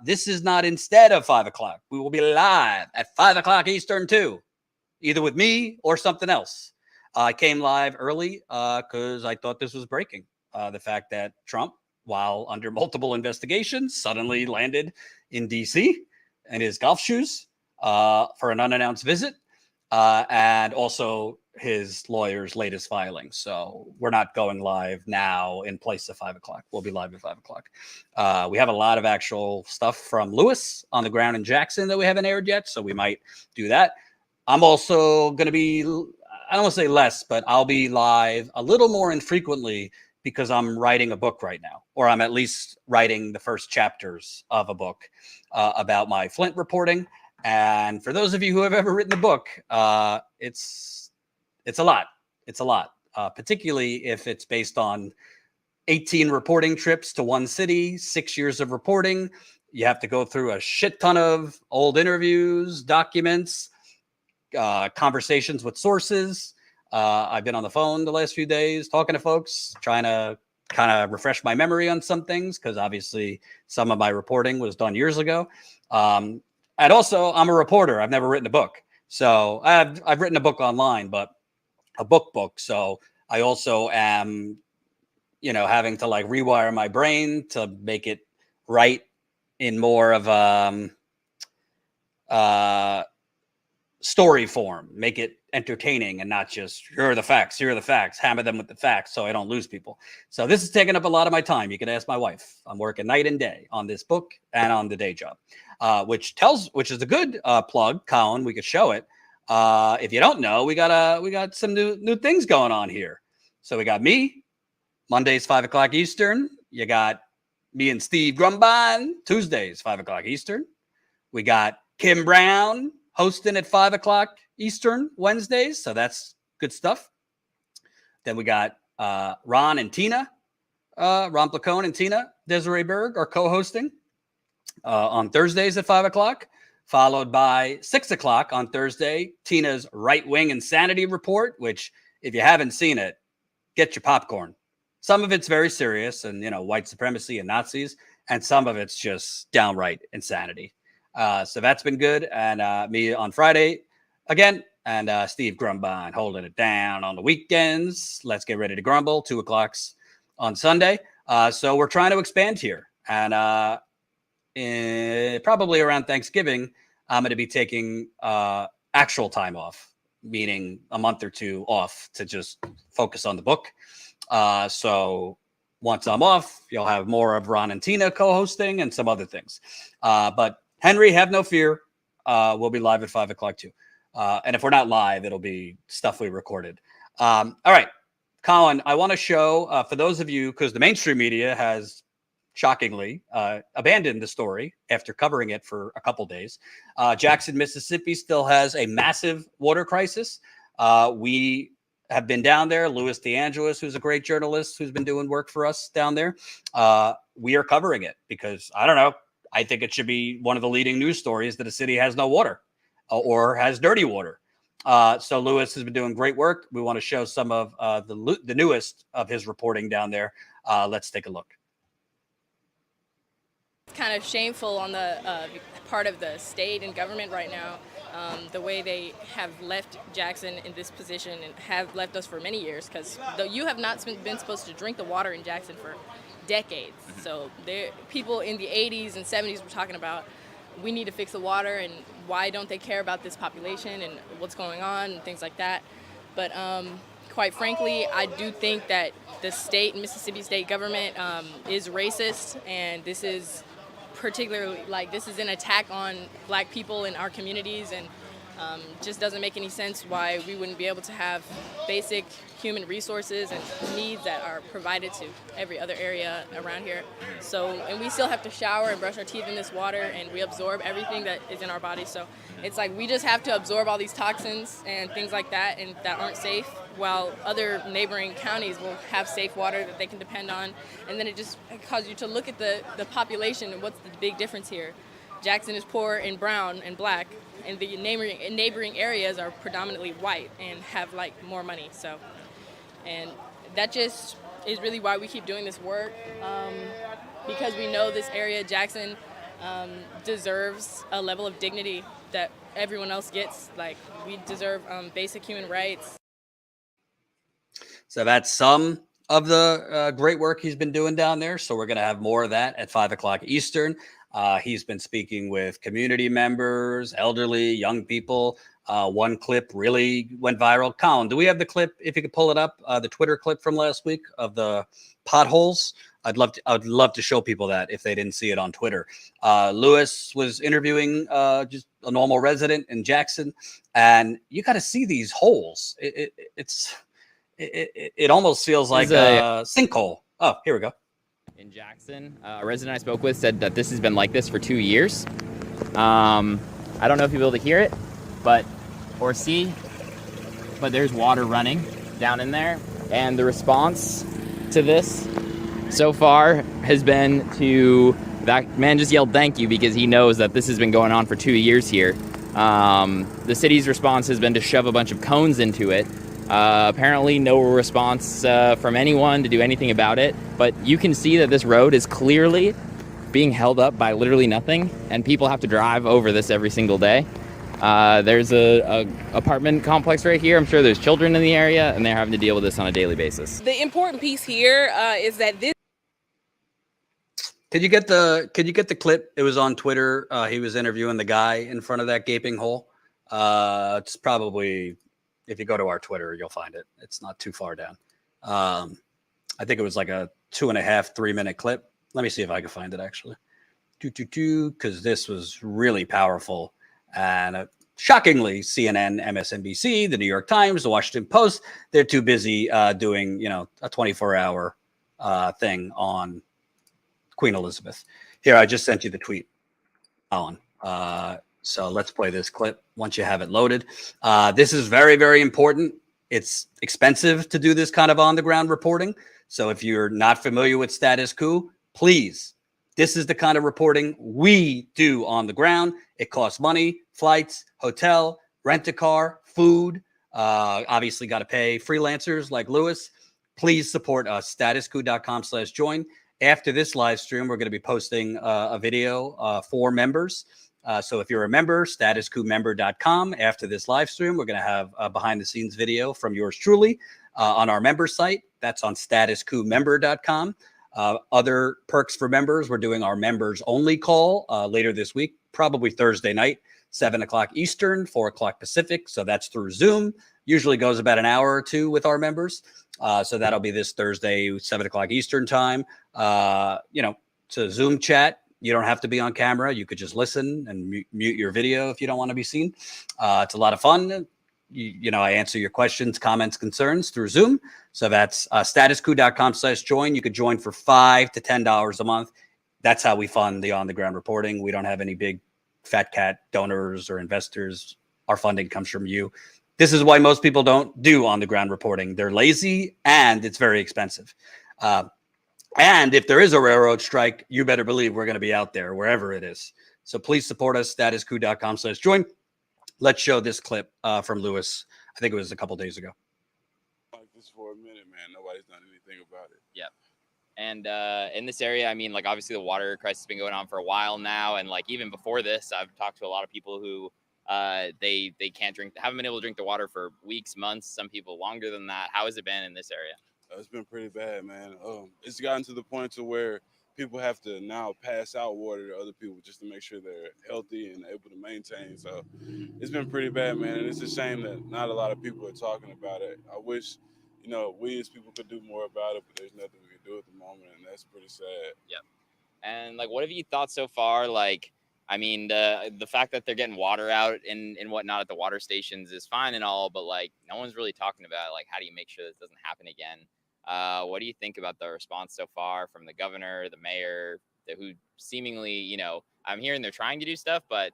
This is not instead of 5 o'clock. We will be live at 5 o'clock Eastern too, either with me or something else. I came live early because I thought this was breaking. The fact that Trump, while under multiple investigations, suddenly landed in D.C. in his golf shoes for an unannounced visit, and also his lawyer's latest filing. So we're not going live now in place of 5 o'clock. We'll be live at 5 o'clock. We have a lot of actual stuff from Lewis on the ground in Jackson that we haven't aired yet, so we might do that. I'm also going to be, I don't want to say less, but I'll be live a little more infrequently because I'm writing a book right now, or I'm at least writing the first chapters of a book about my Flint reporting. And for those of you who have ever written a book, it's a lot. It's a lot, particularly if it's based on 18 reporting trips to one city, 6 years of reporting. You have to go through a shit ton of old interviews, documents, conversations with sources. I've been on the phone the last few days talking to folks, trying to kind of refresh my memory on some things, because obviously some of my reporting was done years ago. And also, I'm a reporter. I've never written a book. So I've written a book online, but a book. So I also am, having to like rewire my brain to make it write in more of a story form, make it entertaining and not just here are the facts, hammer them with the facts so I don't lose people. So this is taking up a lot of my time. You can ask my wife. I'm working night and day on this book and on the day job, which is a good plug, Colin. We could show it. If you don't know, we got some new things going on here. So we got me Mondays 5 o'clock Eastern. You got me and Steve Grumbine Tuesdays 5 o'clock Eastern. We got Kim Brown hosting at 5 o'clock Eastern Wednesdays. So that's good stuff. Then we got Ron and Tina, Ron Placone and Tina Desiree Berg are co-hosting on Thursdays at 5 o'clock, followed by 6 o'clock on Thursday, Tina's Right Wing Insanity Report, which if you haven't seen it, get your popcorn. Some of it's very serious and, white supremacy and Nazis, and some of it's just downright insanity. So that's been good. And me on Friday again, and Steve Grumbine holding it down on the weekends. Let's get ready to grumble. 2 o'clock's on Sunday. So we're trying to expand here. And probably around Thanksgiving, I'm going to be taking actual time off, meaning a month or two off to just focus on the book. So once I'm off, you'll have more of Ron and Tina co-hosting and some other things. But Henry, have no fear. We'll be live at 5 o'clock too. And if we're not live, it'll be stuff we recorded. All right, Colin, I want to show for those of you, because the mainstream media has shockingly abandoned the story after covering it for a couple days. Jackson, Mississippi still has a massive water crisis. We have been down there. Louis DeAngelis, who's a great journalist who's been doing work for us down there. We are covering it because, I don't know, I think it should be one of the leading news stories that a city has no water or has dirty water. So Louis has been doing great work. We want to show some of the newest of his reporting down there. Let's take a look. Kind of shameful on the part of the state and government right now, the way they have left Jackson in this position and have left us for many years, because you have not been supposed to drink the water in Jackson for decades. So people in the 80s and 70s were talking about, we need to fix the water, and why don't they care about this population and what's going on and things like that. But quite frankly, I do think that the state, Mississippi state government is racist, and this is particularly, this is an attack on Black people in our communities, and just doesn't make any sense why we wouldn't be able to have basic human resources and needs that are provided to every other area around here. So, and we still have to shower and brush our teeth in this water, and we absorb everything that is in our bodies. So it's like we just have to absorb all these toxins and things like that, and that aren't safe, while other neighboring counties will have safe water that they can depend on. And then it just causes you to look at the population and what's the big difference here. Jackson is poor and brown and Black, and the neighboring areas are predominantly white and have more money. So, and that just is really why we keep doing this work, because we know this area, Jackson, deserves a level of dignity that everyone else gets. We deserve basic human rights. So that's some of the great work he's been doing down there. So we're going to have more of that at 5 o'clock Eastern. He's been speaking with community members, elderly, young people. One clip really went viral. Colin, do we have the clip? If you could pull it up, the Twitter clip from last week of the potholes. I'd love to show people that if they didn't see it on Twitter. Lewis was interviewing just a normal resident in Jackson, and you got to see these holes. It almost feels like a sinkhole. Oh, here we go. In Jackson, a resident I spoke with said that this has been like this for 2 years. I don't know if you'll be able to hear it, or see, but there's water running down in there. And the response to this so far has been that man just yelled thank you, because he knows that this has been going on for 2 years here. The city's response has been to shove a bunch of cones into it. Apparently no response from anyone to do anything about it, but you can see that this road is clearly being held up by literally nothing, and people have to drive over this every single day. There's a apartment complex right here. I'm sure there's children in the area, and they're having to deal with this on a daily basis. The important piece here is that this. Could you get the clip? It was on Twitter. He was interviewing the guy in front of that gaping hole. It's probably, if you go to our Twitter, you'll find it. It's not too far down. I think it was like a 2.5, 3 minute clip. Let me see if I can find it actually. Because this was really powerful. And shockingly, CNN, MSNBC, the New York Times, the Washington Post, they're too busy doing, a 24-hour thing on Queen Elizabeth. Here, I just sent you the tweet, Alan. So let's play this clip once you have it loaded. This is very, very important. It's expensive to do this kind of on-the-ground reporting. So if you're not familiar with Status Coup, please, this is the kind of reporting we do on the ground. It costs money, flights, hotel, rent a car, food. Obviously got to pay freelancers like Lewis. Please support us, statuscoup.com/join. After this live stream, we're going to be posting a video for members. So if you're a member, statuscoupmember.com. After this live stream, we're going to have a behind-the-scenes video from yours truly on our member site. That's on StatusCoupMember.com. Other perks for members, we're doing our members only call later this week, probably Thursday night, 7 o'clock Eastern, 4 o'clock Pacific. So that's through Zoom. Usually goes about an hour or two with our members. So that'll be this Thursday, 7 o'clock Eastern time. It's a Zoom chat. You don't have to be on camera. You could just listen and mute your video if you don't want to be seen. It's a lot of fun. I answer your questions, comments, concerns through Zoom. So that's statuscoup.com/join. You could join for $5 to $10 a month. That's how we fund the on-the-ground reporting. We don't have any big fat cat donors or investors. Our funding comes from you. This is why most people don't do on-the-ground reporting. They're lazy and it's very expensive. And if there is a railroad strike, you better believe we're going to be out there wherever it is. So please support us, statuscoup.com/join. Let's show this clip from Lewis. I think it was a couple days ago. Like this for a minute, man. Nobody's done anything about it. Yep. And in this area, I mean, like, obviously the water crisis has been going on for a while now. And like, even before this, I've talked to a lot of people who they can't drink, haven't been able to drink the water for weeks, months, some people longer than that. How has it been in this area? It's been pretty bad, man. It's gotten to the point to where people have to now pass out water to other people just to make sure they're healthy and able to maintain. So it's been pretty bad, man. And it's a shame that not a lot of people are talking about it. I wish, we as people could do more about it, but there's nothing we can do at the moment, and that's pretty sad. Yep. And like, what have you thought so far? Like, I mean, the fact that they're getting water out and whatnot at the water stations is fine and all, but like, no one's really talking about like, how do you make sure this doesn't happen again? What do you think about the response so far from the governor, the mayor, who seemingly, I'm hearing they're trying to do stuff, but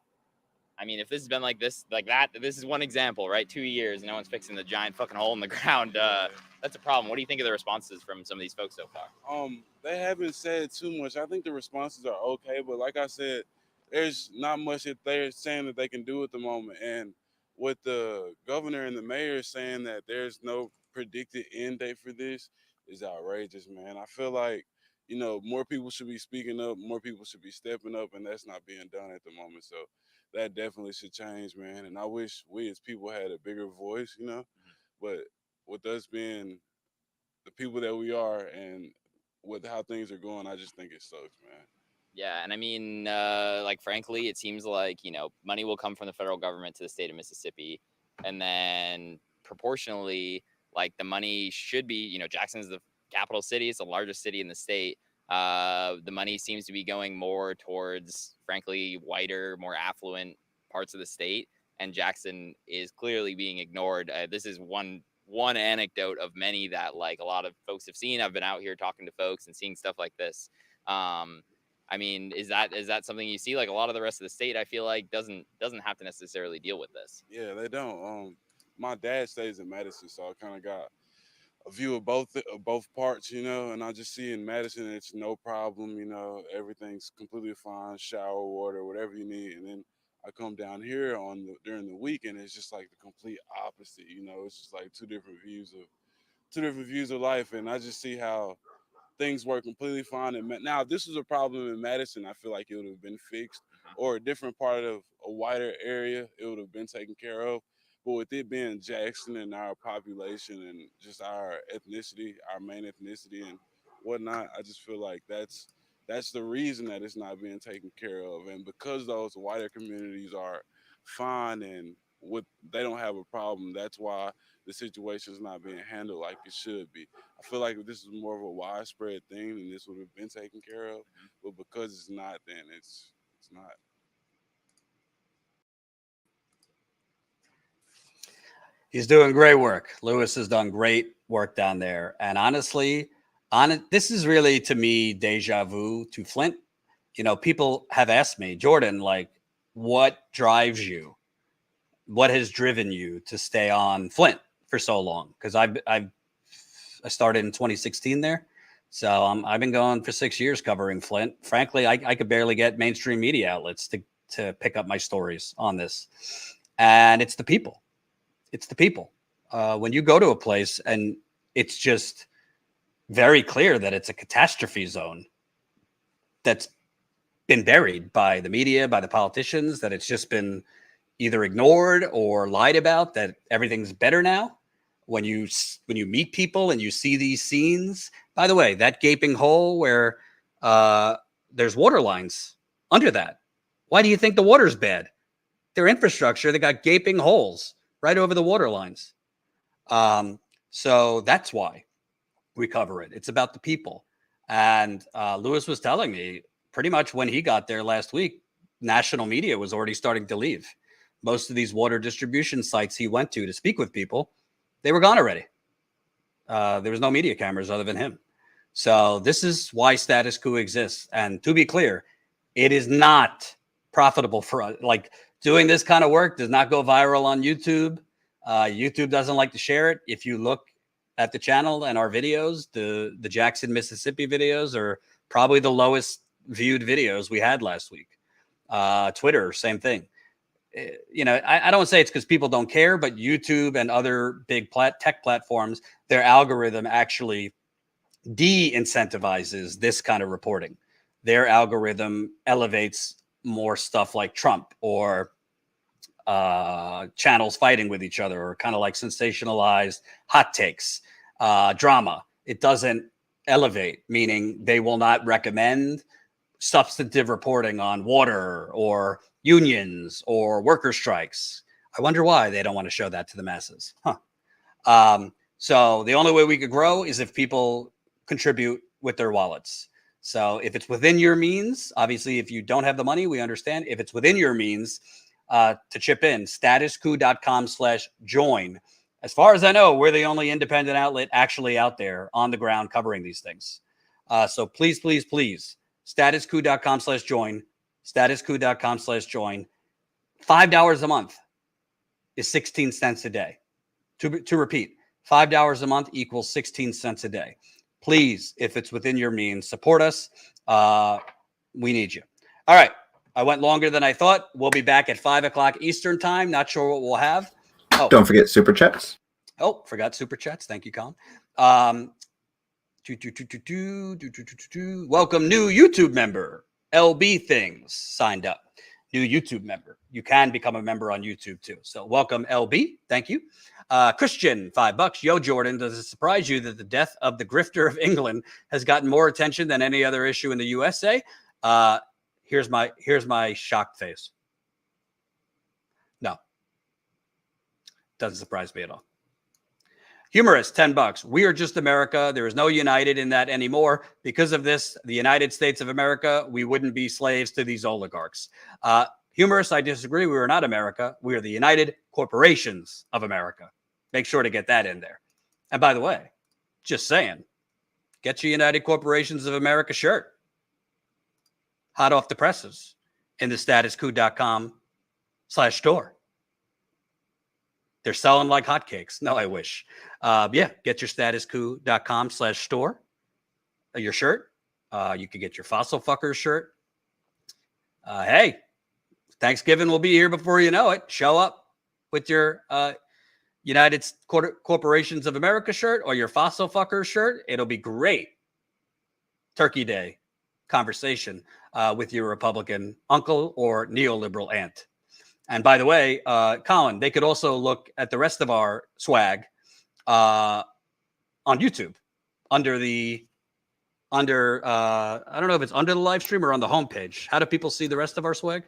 I mean, if this has been like this, like that, this is one example, right? 2 years, no one's fixing the giant fucking hole in the ground. That's a problem. What do you think of the responses from some of these folks so far? They haven't said too much. I think the responses are okay, but like I said, there's not much that they're saying that they can do at the moment. And with the governor and the mayor saying that there's no predicted end date for this is outrageous, man. I feel like, more people should be speaking up, more people should be stepping up, and that's not being done at the moment. So that definitely should change, man. And I wish we as people had a bigger voice, but with us being the people that we are and with how things are going, I just think it sucks, man. Yeah, and I mean, like, frankly, it seems like, money will come from the federal government to the state of Mississippi, and then proportionally, like, the money should be, Jackson's the capital city, it's the largest city in the state. The money seems to be going more towards, frankly, whiter, more affluent parts of the state, and Jackson is clearly being ignored. This is one anecdote of many that, like, a lot of folks have seen. I've been out here talking to folks and seeing stuff like this. I mean, is that something you see? Like, a lot of the rest of the state, I feel like doesn't have to necessarily deal with this. Yeah, they don't. My dad stays in Madison, so I kind of got a view of both parts, and I just see in Madison it's no problem, everything's completely fine, shower, water, whatever you need. And then I come down here during the week, and it's just like the complete opposite. It's just like two different views of life, and I just see how things work completely fine. And now, if this was a problem in Madison, I feel like it would have been fixed, or a different part of a wider area, it would have been taken care of. But with it being Jackson and our population and just our ethnicity, our main ethnicity and whatnot, I just feel like that's the reason that it's not being taken care of. And because those wider communities are fine and they don't have a problem, that's why the situation is not being handled like it should be. I feel like if this is more of a widespread thing, then this would have been taken care of. But because it's not, then it's not. He's doing great work. Lewis has done great work down there. And honestly, this is really, to me, deja vu to Flint. People have asked me, Jordan, like, what drives you? What has driven you to stay on Flint for so long? Because I started in 2016 there. So I've been going for 6 years covering Flint. Frankly, I could barely get mainstream media outlets to pick up my stories on this. And it's the people. It's the people. When you go to a place and it's just very clear that it's a catastrophe zone that's been buried by the media, by the politicians, that it's just been either ignored or lied about, that everything's better now, when you meet people and you see these scenes. By the way, that gaping hole where there's water lines under that. Why do you think the water's bad? Their infrastructure, they got gaping holes right over the water lines. So that's why we cover it. It's about the people. And Lewis was telling me pretty much when he got there last week, national media was already starting to leave. Most of these water distribution sites he went to speak with people, they were gone already. There was no media cameras other than him. So this is why Status Coup exists. And to be clear, it is not profitable for us. Like, doing this kind of work does not go viral on YouTube. YouTube doesn't like to share it. If you look at the channel and our videos, the Jackson, Mississippi videos are probably the lowest viewed videos we had last week. Twitter, same thing. You know, I don't say it's because people don't care, but YouTube and other big tech platforms, their algorithm actually de-incentivizes this kind of reporting. Their algorithm elevates more stuff like Trump or channels fighting with each other, or kind of like sensationalized hot takes, drama. It doesn't elevate, meaning they will not recommend substantive reporting on water or unions or worker strikes. I wonder why they don't want to show that to the masses. So the only way we could grow is if people contribute with their wallets. So if it's within your means, obviously, if you don't have the money, we understand. If it's within your means to chip in, statuscoup.com/join. As far as I know, we're the only independent outlet actually out there on the ground covering these things. So please, please, please, statuscoup.com/join, statuscoup.com/join. $5 a month is 16 cents a day. To repeat, $5 a month equals 16 cents a day. Please, if it's within your means, support us. We need you. All right. I went longer than I thought. We'll be back at 5 o'clock Eastern time. Not sure what we'll have. Oh, Don't forget super chats. Oh, forgot super chats. Thank you, Colin. Welcome, new YouTube member. LB Things signed up. New YouTube member. You can become a member on YouTube too. So welcome, LB. Thank you. Christian, $5. Yo, Jordan, does it surprise you that the death of the grifter of England has gotten more attention than any other issue in the USA? Here's my shocked face. No, doesn't surprise me at all. Humorous, $10. We are just America. There is no united in that anymore. Because of this, the United States of America, we wouldn't be slaves to these oligarchs. Humorous, I disagree. We are not America. We are the United Corporations of America. Make sure to get that in there. And by the way, just saying, get your United Corporations of America shirt. Hot off the presses in the statuscoup.com/store. They're selling like hotcakes. No, I wish. Yeah, get your statuscoup.com/store, your shirt. You could get your Fossil Fuckers shirt. Hey, Thanksgiving will be here before you know it. Show up with your United Corporations of America shirt or your Fossil Fuckers shirt. It'll be great. Turkey Day conversation with your Republican uncle or neoliberal aunt. And by the way, Colin, they could also look at the rest of our swag on YouTube I don't know if it's under the live stream or on the homepage. How do people see the rest of our swag?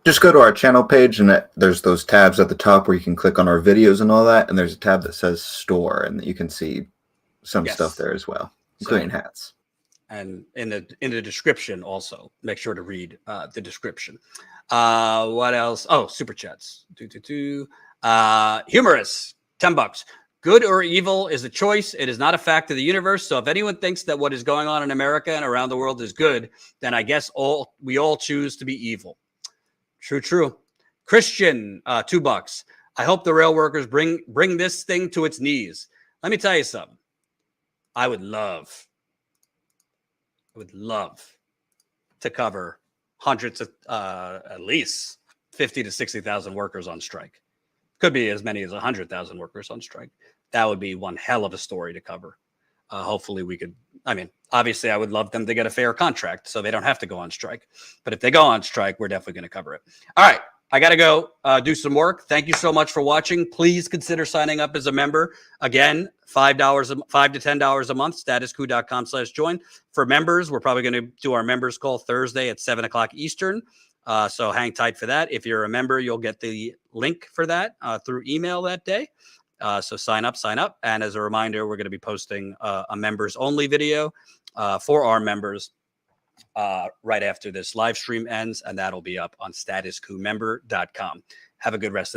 Just go to our channel page, and there's those tabs at the top where you can click on our videos and all that. And there's a tab that says store, and you can see some stuff there as well, including hats. And in the description also, make sure to read the description. What else? Oh, super chats. Humorous, $10. Good or evil is a choice. It is not a fact of the universe. So if anyone thinks that what is going on in America and around the world is good, then I guess we all choose to be evil. True. Christian, $2. I hope the rail workers bring this thing to its knees. Let me tell you something. I would love to cover hundreds of, at least 50 to 60,000 workers on strike. Could be as many as 100,000 workers on strike. That would be one hell of a story to cover. Hopefully we could, obviously I would love them to get a fair contract so they don't have to go on strike. But if they go on strike, we're definitely going to cover it. All right. I got to go do some work. Thank you so much for watching. Please consider signing up as a member. Again, $5 to $10 a month, statuscoup.com/join. For members, we're probably going to do our members call Thursday at 7 o'clock Eastern. So hang tight for that. If you're a member, you'll get the link for that through email that day. So sign up. And as a reminder, we're going to be posting a members only video for our members right after this live stream ends, and that'll be up on statuscoupmember.com. Have a good rest of